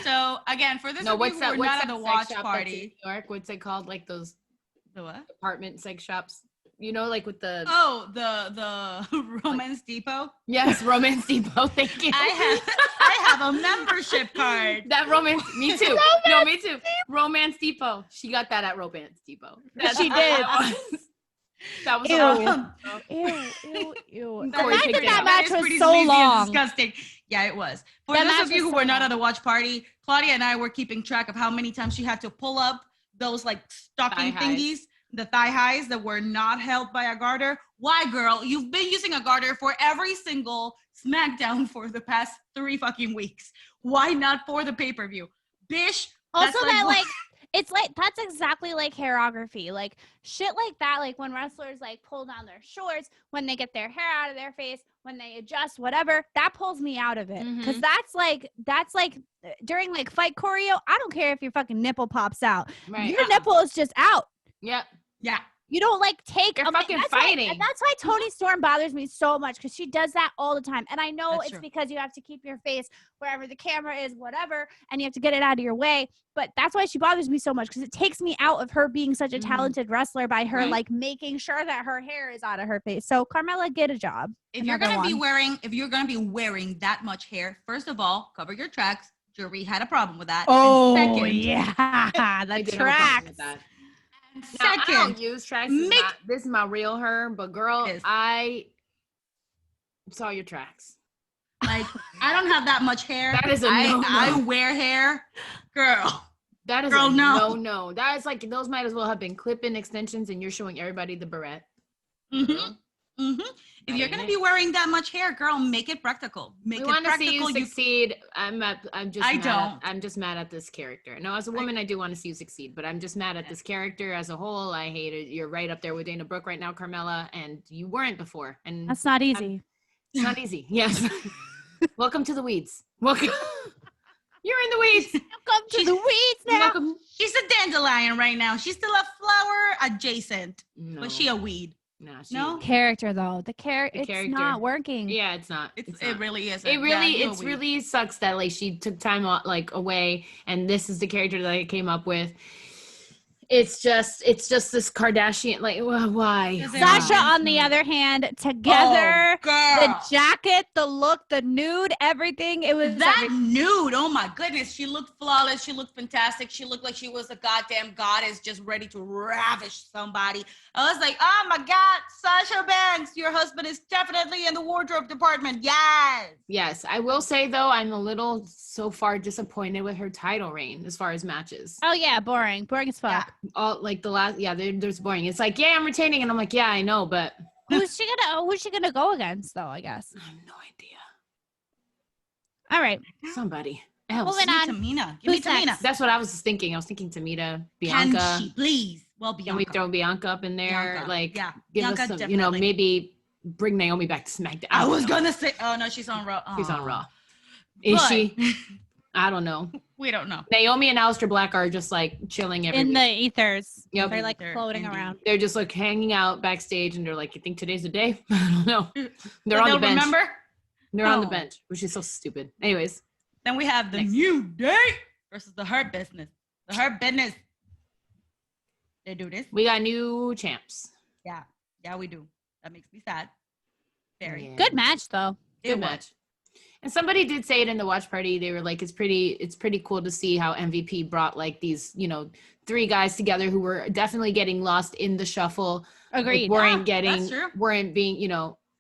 So again, for this who were not at the watch party, in New York, what's it called? Like those the what? Apartment sex shops. You know, like with the the Romance Depot. Yes, Romance Depot. Thank you. I have a membership card. That Romance, me too. No, me too. Romance Depot. She got that at Romance Depot. She did. That was ew. The fact that match was so long. Disgusting. Yeah, it was. For those of you who were not at the watch party, Claudia and I were keeping track of how many times she had to pull up those like stocking Thigh highs. thingies, the thigh highs that were not held by a garter. Why, girl? You've been using a garter for every single SmackDown for the past 3 fucking weeks. Why not for the pay-per-view? Bish. Also, it's like, that's exactly like hairography. Like, shit like that, like when wrestlers like pull down their shorts, when they get their hair out of their face, when they adjust, whatever, that pulls me out of it. Because that's like during like fight choreo, I don't care if your fucking nipple pops out. Right. Your nipple is just out. Yep. Yeah. You don't like take You're fucking fighting. That's why Toni Storm bothers me so much, because she does that all the time. And I know That's it's true. because you have to keep your face wherever the camera is, whatever, and you have to get it out of your way. But that's why she bothers me so much, because it takes me out of her being such a talented wrestler by her like making sure that her hair is out of her face. So Carmella, get a job. If you're gonna be wearing that much hair, first of all, cover your tracks. Jury had a problem with that. Oh, and second, yeah, I the did have a problem with tracks. that. and Now, I second, don't use tracks. This is my real her, but girl, It is. I saw your tracks. like I don't have that much hair. That is a I no-no. wear hair, girl. That is Girl, a no. no. That is like, those might as well have been clip-in extensions, and you're showing everybody the barrette. If you're gonna be wearing that much hair, girl, make it practical. Make We it want to practical. see you succeed. I'm just mad at this character. No, as a woman, I do want to see you succeed, but I'm just mad at this character as a whole. I hate it. You're right up there with Dana Brooke right now, Carmella, and you weren't before. And That's not easy. it's not easy. Yes. Welcome to the weeds. Welcome. You're in the weeds. Welcome to the weeds now. Welcome. She's a dandelion right now. She's still a flower adjacent, No. but she a weed. No. Character though, it's character. not working. Yeah, it's not. It not. really is. It really sucks that like she took time like away, and this is the character that I came up with. It's just this Kardashian, like, why? Sasha, on the other hand, together, girl. the jacket, the look, the nude, everything. It was That nude, oh my goodness. She looked flawless. She looked fantastic. She looked like she was a goddamn goddess just ready to ravish somebody. I was like, oh my God, Sasha Banks, your husband is definitely in the wardrobe department. Yes. Yes, I will say though, I'm a little so far disappointed with her title reign as far as matches. Oh yeah, boring as fuck. All like the last, there's boring. It's like, yeah, I'm retaining, and I'm like, yeah, I know, but Who's she gonna go against though? I guess. I have no idea. All right, Somebody else. moving on. Tamina. Give me Who's Tamina. next? That's what I was thinking. I was thinking Tamina, Bianca. Can she please? Well, Can Bianca. we throw Bianca up in there? Bianca. Like, Yeah, give Bianca us some, definitely. maybe bring Naomi back to SmackDown. I was gonna say, oh no, she's on Raw. She's on Raw. Is But- she? I don't know. We don't know. Naomi and Aleister Black are just like chilling every In week. the ethers. Yep. They're like They're floating indeed. around. They're just like hanging out backstage, and they're like, "You think today's the day?" I don't know. They're So on the they'll bench. Remember? They're on the No. bench, which is so stupid. Anyways, Then we have the Next. New Day versus the Hurt Business. The Hurt Business. They do this. we got new champs. Yeah, we do. That makes me sad. Very. Yeah. Good match though. Good match. And somebody did say it in the watch party. They were like, it's pretty cool to see how MVP brought like these, 3 guys together who were definitely getting lost in the shuffle. Agreed. Like, that's true. weren't being,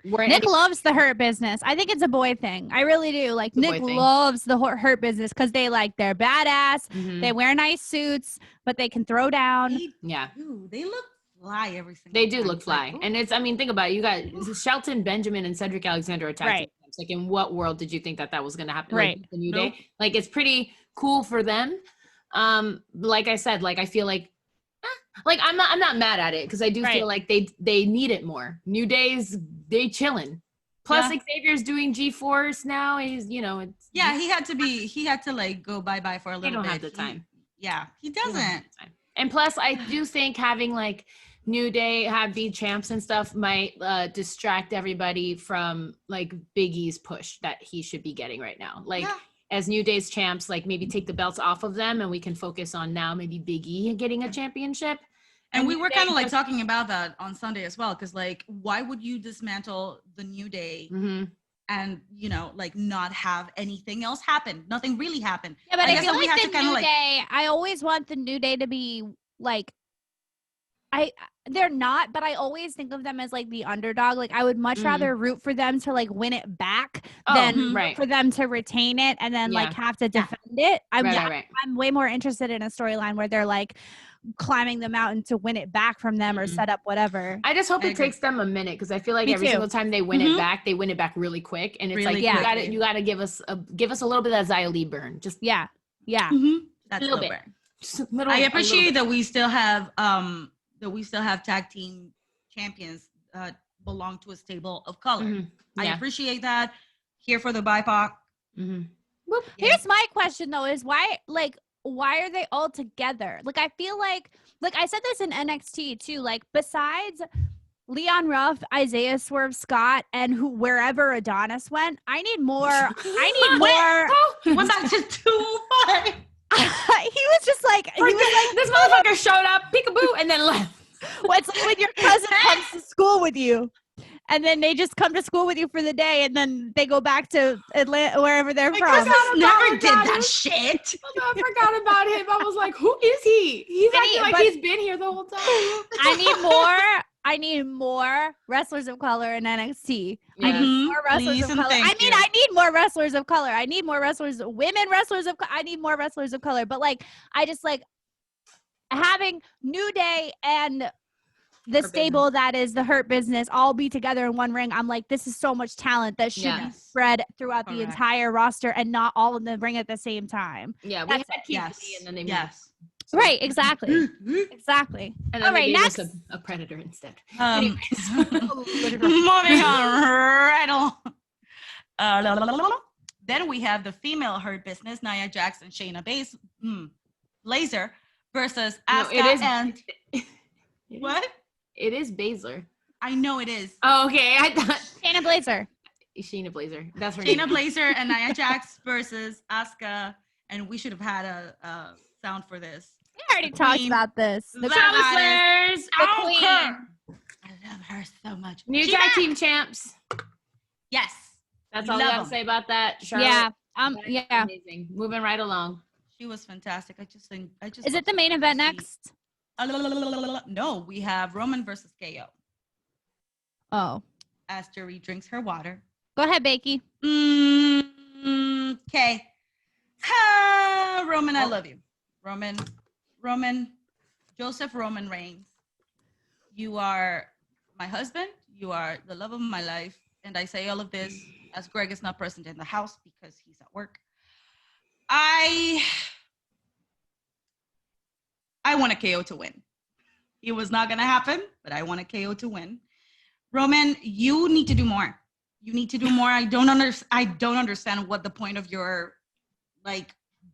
weren't Nick loves the Hurt Business. I think it's a boy thing. I really do. Like It's a boy Nick thing. loves the Hurt Business because they're badass. Mhm. They wear nice suits, but they can throw down. They Yeah. do. They look fly every single They do time. look It's like, fly. ooh. And think about it. You got Shelton Benjamin and Cedric Alexander attacked. Right. Like, in what world did you think that was going to happen? Right. Like, the New Nope. Day? Like, it's pretty cool for them. Like I said, like, I feel like, I'm not mad at it, because I do Right. feel like they need it more. New Days, they chilling. Plus, Yeah. Xavier's doing G-Force now. He's, it's Yeah, he had to like go bye-bye for a they little don't bit. have the time. He They don't have doesn't. the time. And plus, I do think having like New Day be champs and stuff might distract everybody from like Big E's push that he should be getting right now. Like, Yeah. as New Day's champs, like maybe take the belts off of them, and we can focus on now maybe Big E getting a championship. And we New were Day kind of like just- talking about that on Sunday as well, because like, why would you dismantle the New Day Mhm. and like not have anything else happen? Nothing really happened. Yeah, but I guess feel that we like have the to kinda, New like- Day, I always want the New Day to be like they're not, but I always think of them as like the underdog. Like I would much rather root for them to like win it back than for them to retain it and then like have to defend it. I'm way more interested in a storyline where they're like climbing the mountain to win it back from them or set up whatever. I just hope it takes them a minute because I feel like every single time they win it back, they win it back really quick, and it's really like you gotta give us a little bit of that Xia Li burn. Just that's a little bit. I appreciate that we still have tag team champions belong to a stable of color. I appreciate that. Here for the BIPOC. Here's my question though: is why are they all together? Like I feel like I said this in NXT too. Like besides Leon Ruff, Isaiah Swerve Scott, and wherever Adonis went, I need more. Was that just too much? He was just like this motherfucker showed up, peekaboo, and then left. Well, it's like when your cousin comes to school with you, and then they just come to school with you for the day, and then they go back to Atlanta, wherever they're from. Never did that shit. I forgot about him. I was like, who is he? He's acting like he's been here the whole time. I need more wrestlers of color in NXT. Yes. I need more wrestlers of color. I need more wrestlers of color. I need more women wrestlers of color. I need more wrestlers of color. But like, I just like having New Day and the stable that is the Hurt Business all be together in one ring. I'm like, this is so much talent that should be spread throughout the entire roster and not all in the ring at the same time. Yeah, we had Keith and then they Right, exactly. Exactly. And then they gave us a Predator instead. Moving on right on. Then we have the female Hurt Business, Nia Jax and Shayna Baszler versus Asuka and... What? It is Baszler. I know it is. Oh, okay. I thought... Shayna Baszler. That's her name. Shayna Baszler and Nia Jax versus Asuka. And we should have had a sound for this. We already talked about this. The Travelers. The Queen. I love her so much. New tag team champs. Yes. That's all I got to say about that. Charlotte. Yeah. Amazing. Moving right along. She was fantastic. Is it the main event next? No, we have Roman versus KO. Oh. As Jerry drinks her water. Go ahead, Bakey. Okay. Roman, I love you. Roman, Joseph Roman Reigns. You are my husband. You are the love of my life. And I say all of this as Greg is not present in the house because he's at work. I want a KO to win. It was not going to happen, but I want a KO to win. Roman, you need to do more. You need to do more. I don't understand what the point of your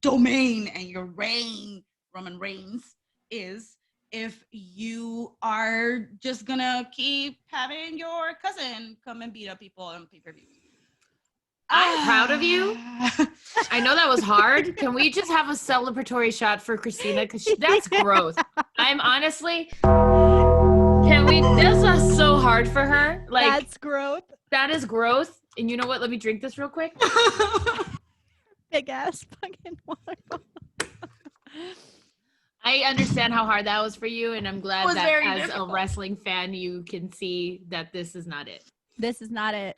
domain and your reign, Roman Reigns, is if you are just gonna keep having your cousin come and beat up people on pay-per-view. I'm proud of you. I know that was hard. Can we just have a celebratory shot for Christina? Because that's growth. I'm honestly, this is so hard for her. Like, that's growth. That is growth. And you know what? Let me drink this real quick. Big ass fucking water. I understand how hard that was for you, and I'm glad that as difficult. a wrestling fan, you can see that this is not it. This is not it.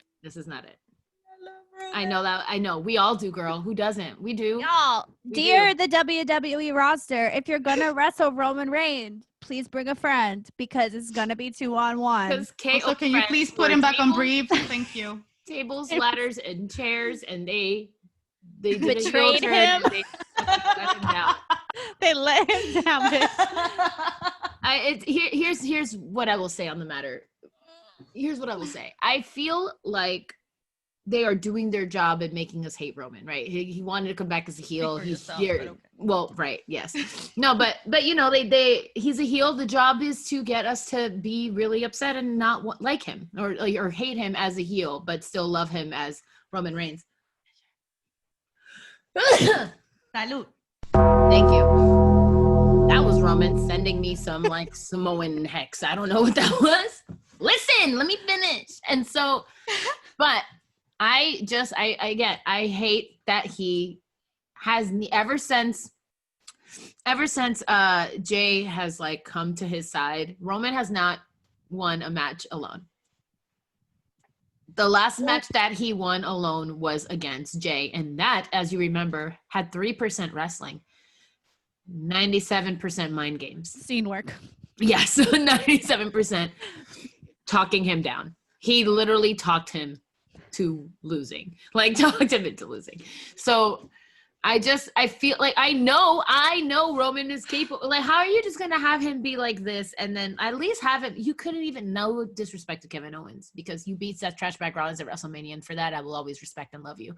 I know that. I know. We all do, girl. Who doesn't? We do. Y'all, dear the WWE roster, if you're going to wrestle Roman Reigns, please bring a friend because it's going to be 2-on-1. Also, can you please put him back on brief? Thank you. Tables, ladders, and chairs, and they betrayed him. They let him down. They let him down. Here's what I will say on the matter. Here's what I will say. I feel like they are doing their job at making us hate Roman, right? He wanted to come back as a heel. He's here. Okay. Well, right. Yes. No, but you know, he's a heel. The job is to get us to be really upset and not like him or hate him as a heel, but still love him as Roman Reigns. Salud. Thank you. That was Roman sending me some Samoan hex. I don't know what that was. Listen, let me finish. And so, but I hate that he has ever since ever since Jay has like come to his side, Roman has not won a match alone. The last match that he won alone was against Jay, and that, as you remember, had 3% wrestling, 97% mind games. Scene work. Yes, 97% talking him down. He literally talked him to losing, like talked him into losing. So I feel like I know Roman is capable. Like, how are you just gonna have him be like this and then at least have him? You couldn't even no disrespect to Kevin Owens because you beat Seth Trashback Rollins at WrestleMania, and for that I will always respect and love you.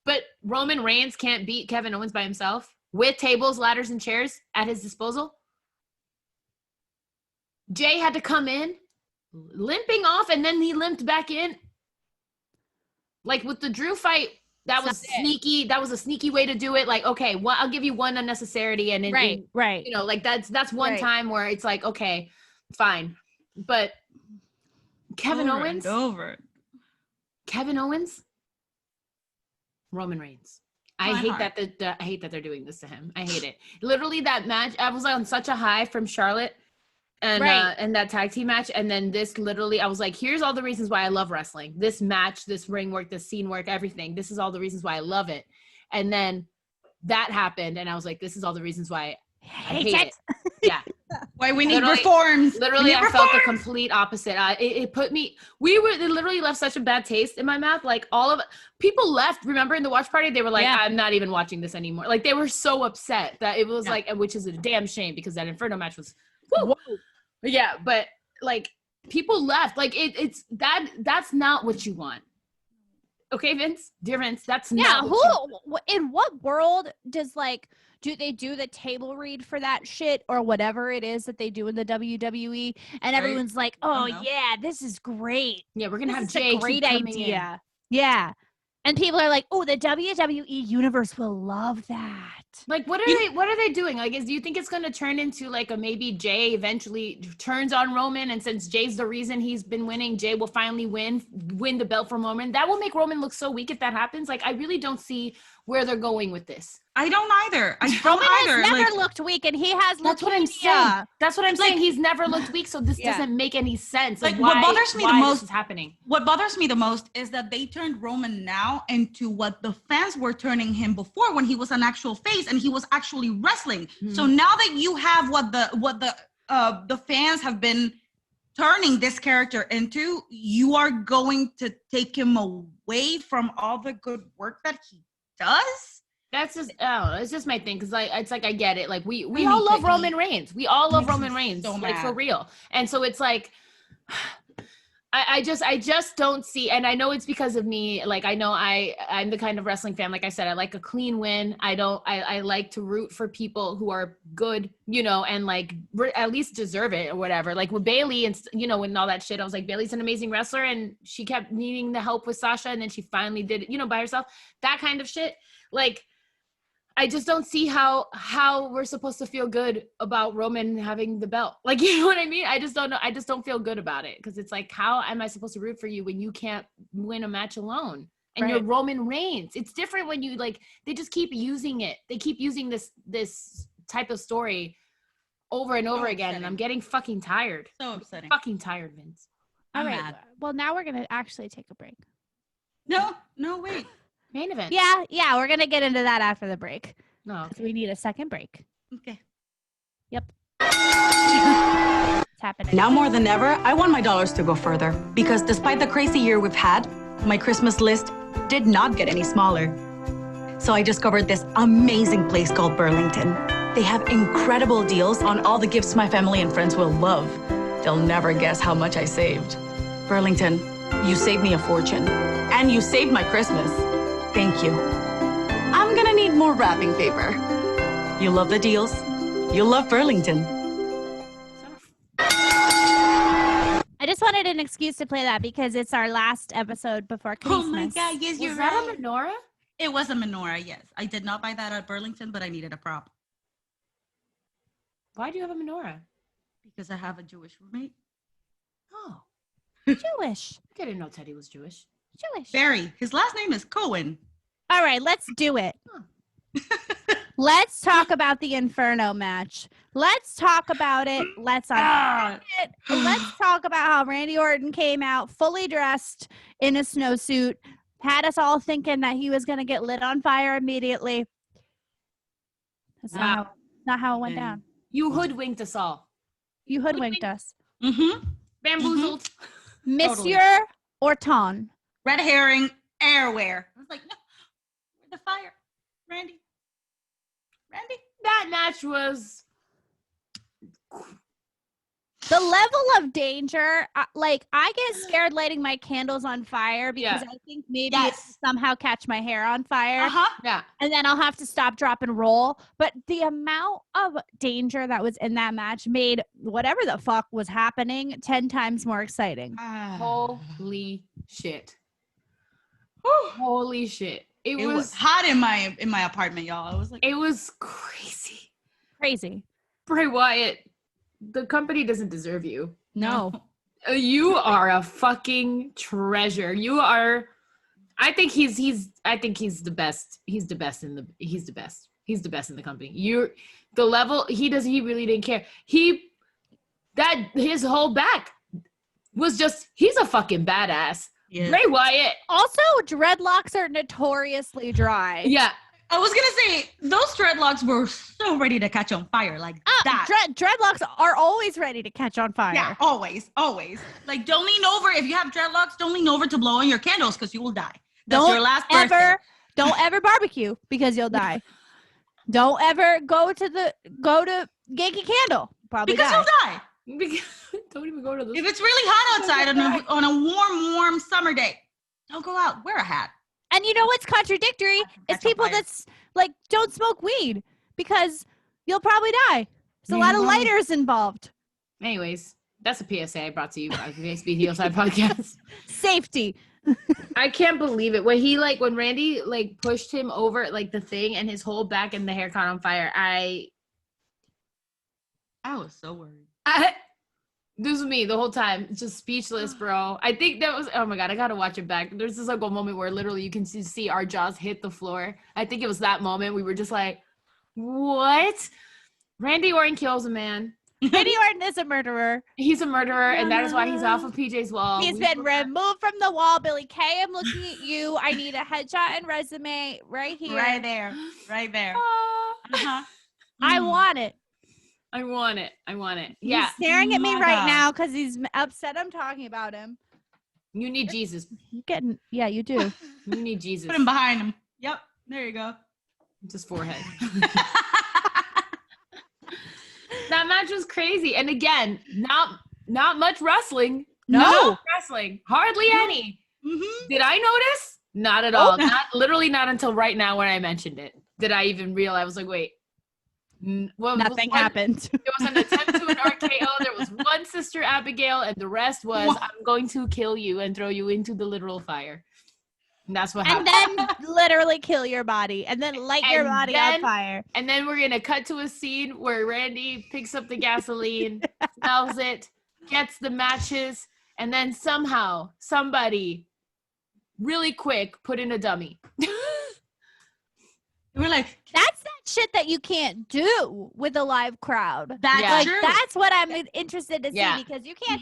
But Roman Reigns can't beat Kevin Owens by himself with tables, ladders, and chairs at his disposal. Jay had to come in limping off, and then he limped back in. Like with the Drew fight. That was sneaky. That was a sneaky way to do it. Like, okay, well, I'll give you one unnecessarily, and right. You know, like that's one time where it's like, okay, fine. But Kevin Owens, Roman Reigns. I hate that they're doing this to him. I hate it. Literally, that match, I was on such a high from Charlotte. And that tag team match, and then this literally, I was like, here's all the reasons why I love wrestling. This match, this ring work, this scene work, everything. This is all the reasons why I love it. And then that happened, and I was like, this is all the reasons why I hate it. Yeah. Why we need reforms. Literally, I felt the complete opposite. It literally left such a bad taste in my mouth. Like, all of people left, remember in the watch party, they were like, I'm not even watching this anymore. Like, they were so upset that it was like, which is a damn shame because that Inferno match was, whoa. Yeah, but like people left. Like that's not what you want. Okay, Vince? Dear Vince, that's not in what world does do they do the table read for that shit or whatever it is that they do in the WWE and everyone's like, "Oh yeah, this is great. Yeah, we're going to have Jay, great idea." Yeah. And people are like, "Oh, the WWE universe will love that." Like, what are they doing? Like, do you think it's going to turn into like a maybe Jay eventually turns on Roman, and since Jay's the reason he's been winning, Jay will finally win the belt from Roman? That will make Roman look so weak if that happens. Like, I really don't see where they're going with this. I don't either. Roman has never looked weak, and he has. That's what I'm saying. That's what I'm saying. He's never looked weak, so this doesn't make any sense. Like, what bothers me the most is happening. What bothers me the most is that they turned Roman now into what the fans were turning him before, when he was an actual face and he was actually wrestling. Mm-hmm. So now that you have what the fans have been turning this character into, you are going to take him away from all the good work that he does. That's just it's just my thing, because it's like I get it. Like we all love Roman Reigns. We all love Roman Reigns, so like for real. And so it's like I just don't see, and I know it's because of me. Like, I know I'm the kind of wrestling fan. Like I said, I like a clean win. I like to root for people who are good, you know, and like at least deserve it or whatever. Like with Bayley and, you know, and all that shit, I was like, Bayley's an amazing wrestler, and she kept needing the help with Sasha, and then she finally did it, you know, by herself. That kind of shit. Like, I just don't see how we're supposed to feel good about Roman having the belt. Like, you know what I mean? I just don't know. I just don't feel good about it, because it's like, how am I supposed to root for you when you can't win a match alone? And you're Roman Reigns. It's different when you, like, they just keep using it. They keep using this type of story over and over again, and I'm getting fucking tired. So upsetting. Fucking tired, Vince. All right. Well, now we're going to actually take a break. No, wait. Main event. Yeah, we're gonna get into that after the break. No, okay. We need a second break. Okay. Yep. It's happening. Now more than ever, I want my dollars to go further, because despite the crazy year we've had, my Christmas list did not get any smaller. So I discovered this amazing place called Burlington. They have incredible deals on all the gifts my family and friends will love. They'll never guess how much I saved. Burlington, you saved me a fortune, and you saved my Christmas. Thank you. I'm gonna need more wrapping paper. You love the deals. You love Burlington. I just wanted an excuse to play that because it's our last episode before Christmas. Oh my God, yes, you're right. Was that a menorah? It was a menorah, yes. I did not buy that at Burlington, but I needed a prop. Why do you have a menorah? Because I have a Jewish roommate. Oh. Jewish. I didn't know Teddy was Jewish. Jewish. Barry. His last name is Cohen. All right, let's do it. Huh. Let's talk about the Inferno match. Let's talk about it. Let's unpack it. Let's talk about how Randy Orton came out fully dressed in a snowsuit, had us all thinking that he was going to get lit on fire immediately. That's not how it went down. You hoodwinked us all. You hoodwinked us. Mm-hmm. Bamboozled. Monsieur Orton. Red herring, airwear. I was like, no, where's the fire? Randy. That match was... The level of danger, I get scared lighting my candles on fire because I think maybe it'll somehow catch my hair on fire. Yeah. And then I'll have to stop, drop, and roll. But the amount of danger that was in that match made whatever the fuck was happening 10 times more exciting. Holy shit. Holy shit. It was hot in my apartment, y'all. I was like, it was crazy. Crazy. Bray Wyatt, the company doesn't deserve you. No. You are a fucking treasure. You are. I think he's the best. He's the best in the company. The level he really didn't care. His whole back was just, he's a fucking badass. Yeah. Bray Wyatt. Also, dreadlocks are notoriously dry. Yeah. I was gonna say those dreadlocks were so ready to catch on fire, like that. Dreadlocks are always ready to catch on fire. Yeah, always. Like, don't lean over if you have dreadlocks. Don't lean over to blow on your candles because you will die. That's your last birthday. Don't ever barbecue because you'll die. Don't ever go to Yankee Candle. Probably because die. you'll die. Don't even go to this. If it's really hot outside on a warm summer day, don't go out. Wear a hat. And you know what's contradictory? It's people that's like, don't smoke weed because you'll probably die. There's a lot of lighters involved. Anyways, that's a PSA I brought to you by the Speed Heelside Podcast. Safety. I can't believe it. When Randy pushed him over the thing and his whole back and the hair caught on fire, I was so worried. This was me the whole time, just speechless, bro. I think that was, oh my God, I gotta watch it back. There's this one moment where literally you can see our jaws hit the floor. I think it was that moment we were just like, what? Randy Orton kills a man. Randy Orton is a murderer. He's a murderer, and that is why he's off of PJ's wall. He's been removed from the wall. Billy Kay, I'm looking at you. I need a headshot and resume right here. Right there. I want it. I want it. Yeah. He's staring at me right now because he's upset I'm talking about him. You need Jesus. Yeah, you do. You need Jesus. Put him behind him. Yep. There you go. Just forehead. That match was crazy. And again, not much wrestling. No. Wrestling. Hardly any. Mm-hmm. Did I notice? Not at all. Not until right now when I mentioned it. Did I even realize? I was like, wait. Nothing happened. There was an attempt to an RKO. There was one Sister Abigail, and the rest was, I'm going to kill you and throw you into the literal fire. And that's what happened. And then literally kill your body, and then light your body on fire. And then we're going to cut to a scene where Randy picks up the gasoline, smells it, gets the matches, and then somehow somebody really quick put in a dummy. We're like, that's that shit that you can't do with a live crowd. That's true. That's what I'm interested to see because you can't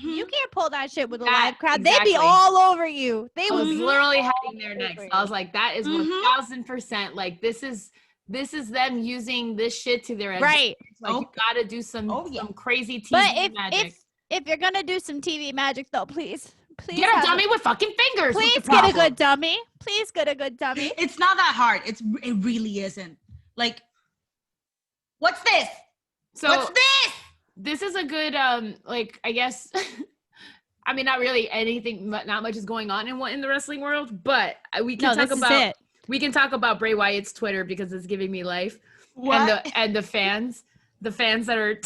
pull that shit with a live crowd. Exactly. They'd be all over you. They would literally hiding there next. I was like, that is 1000%. Like this is them using this shit to their advantage. Right. Like you gotta do some crazy TV magic. If you're gonna do some TV magic though, please get a dummy with fucking fingers. Please get a good dummy. Please get a good dummy. It's not that hard. It really isn't. Like, what's this? So what's this? This is a good I guess I mean not really anything, not much is going on in the wrestling world, but we can talk about Bray Wyatt's Twitter because it's giving me life. What? And the fans that are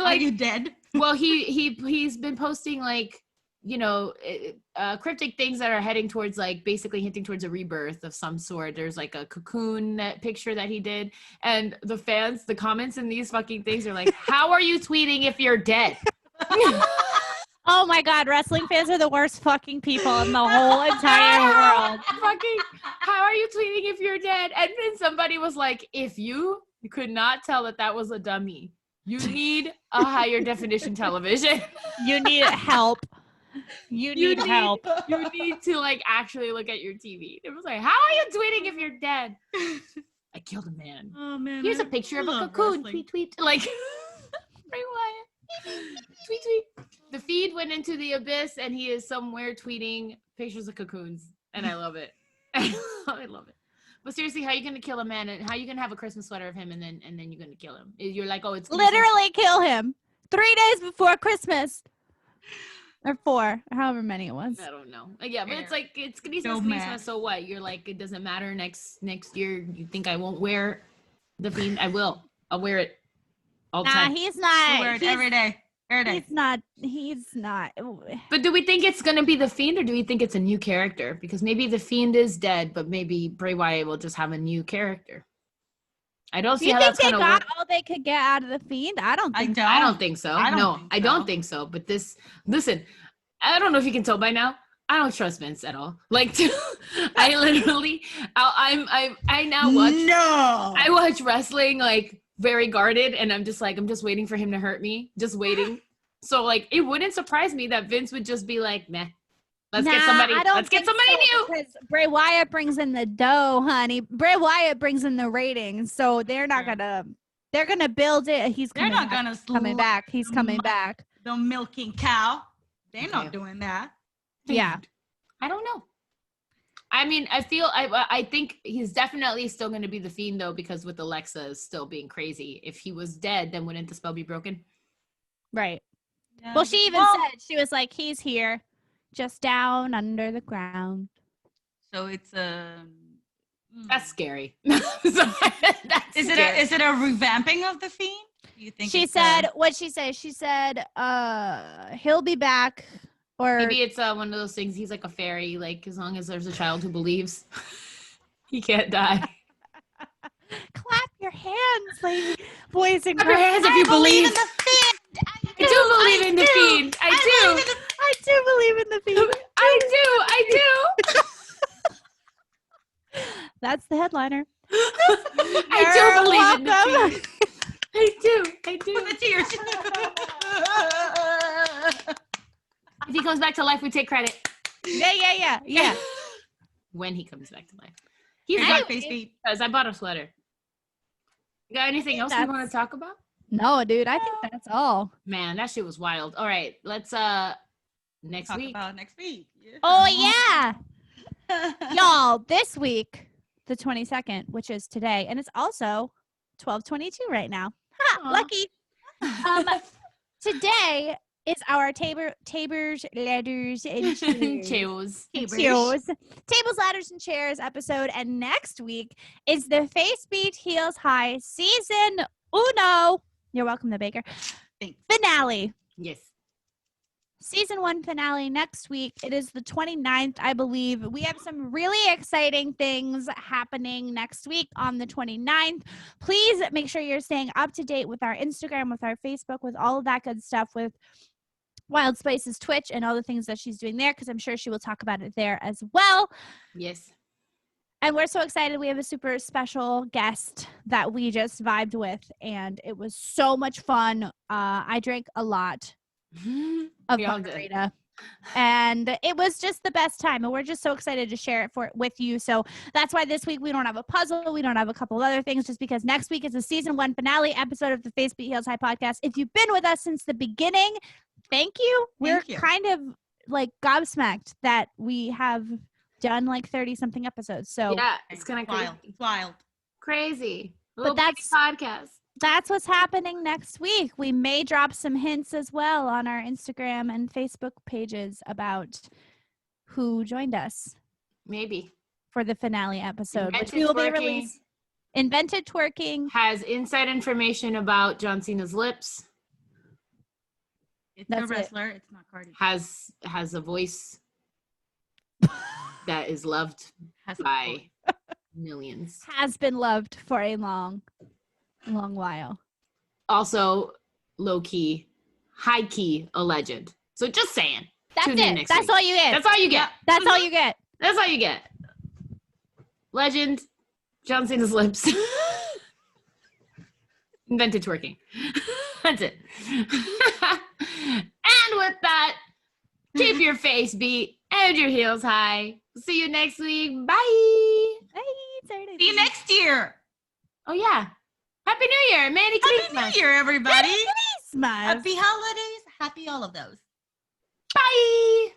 are you dead? Well, he's been posting cryptic things that are heading towards basically hinting towards a rebirth of some sort. There's a cocoon picture that he did, and the comments in these fucking things are like, how are you tweeting if you're dead? Oh my God, wrestling fans are the worst fucking people in the whole entire world. Fucking, how are you tweeting if you're dead? And then somebody was like, if you could not tell that was a dummy, you need a higher definition television. You need help. You need help. You need to like actually look at your TV. It was like, how are you tweeting if you're dead? I killed a man. Oh man. Here's a picture of a cocoon. Tweet, tweet. Like, Bray Wyatt. Tweet, tweet. The feed went into the abyss, and he is somewhere tweeting pictures of cocoons, and I love it. I love it. But seriously, how are you gonna kill a man, and how are you gonna have a Christmas sweater of him, and then you're gonna kill him? You're like, oh, it's literally kill him 3 days before Christmas, or 4, however many it was. I don't know. Yeah, but it's like it's Christmas, So Christmas. mad. So what? You're like, it doesn't matter. Next year, you think I won't wear the Fiend? I will. I'll wear it all the Nah, time. he's not. Wear it every day. Every day. He's not. But do we think it's gonna be the Fiend, or do we think it's a new character? Because maybe the Fiend is dead, but maybe Bray Wyatt will just have a new character. I don't Do see you how think that's they gonna got work. all they could get out of the Fiend? I don't think. I don't think so. I don't No, think I don't so. think so. But listen, I don't know if you can tell by now. I don't trust Vince at all. Like, I literally, I now watch. No. I watch wrestling like very guarded, and I'm just waiting for him to hurt me. Just waiting. So like, it wouldn't surprise me that Vince would just be like, "Meh, let's get somebody. Let's get somebody new." Because Bray Wyatt brings in the dough, honey. Bray Wyatt brings in the ratings, so they're not gonna. They're gonna build it. He's They're coming not back. gonna coming back. He's coming back. The milking cow. They're Okay. not doing that. Yeah. I don't know. I mean, I think he's definitely still going to be the Fiend though, because with Alexa still being crazy. If he was dead, then wouldn't the spell be broken? Right. Yeah. Well, she even said, she was like, he's here, just down under the ground. So it's That's scary. That's is scary. it a revamping of the Fiend? You think She said, what'd she say? She said, he'll be back. Or Maybe it's one of those things. He's like a fairy. Like, as long as there's a child who believes, he can't die. clap your hands, lady. Boys and Clap your girls. hands if you believe. in the Fiend. I do believe in the Fiend. I do. I do believe in the Fiend. I do. That's the headliner. I do believe in the Fiend. I do. With the tears. If he comes back to life, we take credit. Yeah. When he comes back to life. He's I got got face beat. because I bought a sweater. You got anything else you want to talk about? No, dude, I think that's all. Man, that shit was wild. All right, let's next Talk week. about next week. Yeah. Oh, yeah. Y'all, this week, the 22nd, which is today, and it's also 12:22 right now. Ha, Aw. lucky. Today is our tables, ladders, and chairs. Cheers. Cheers. Tables, ladders, and chairs episode, and next week is the Face Beat Heels High season uno. You're welcome, the baker. Thanks. Finale. Yes. Season 1 finale next week. It is the 29th, I believe. We have some really exciting things happening next week on the 29th. Please make sure you're staying up to date with our Instagram, with our Facebook, with all of that good stuff, with Wild Spice's Twitch and all the things that she's doing there, because I'm sure she will talk about it there as well. Yes. And we're so excited. We have a super special guest that we just vibed with, and it was so much fun. I drank a lot of We all did. margarita, and it was just the best time, and we're just so excited to share it with you. So that's why this week we don't have a puzzle, we don't have a couple of other things, just because next week is the season 1 finale episode of the Face Beat Heels High podcast. If you've been with us since the beginning, thank you. We're Thank you. kind of like gobsmacked that we have done like 30 something episodes. So Yeah, it's kind of wild. crazy. It's wild. Crazy. But that's- podcast. that's what's happening next week. We may drop some hints as well on our Instagram and Facebook pages about who joined us Maybe. for the finale episode, which Invented we will be twerking. releasing. Invented twerking. Has inside information about John Cena's lips. It's That's a it. wrestler. It's not Cardi. Has a voice that is loved Has a by millions. Has been loved for a long while. Also, low key, high key, a legend. So just saying. That's Tune in it. next That's week. all you get. That's all you get. That's all you get. That's all you get. Legend, John Cena's lips. Invented twerking. That's it. And with that, keep your face beat and your heels high. See you next week. Bye. Bye. See you next year. Oh, yeah. Happy New Year. Merry Christmas. Happy New Year, everybody. Christmas. Happy holidays. Happy all of those. Bye.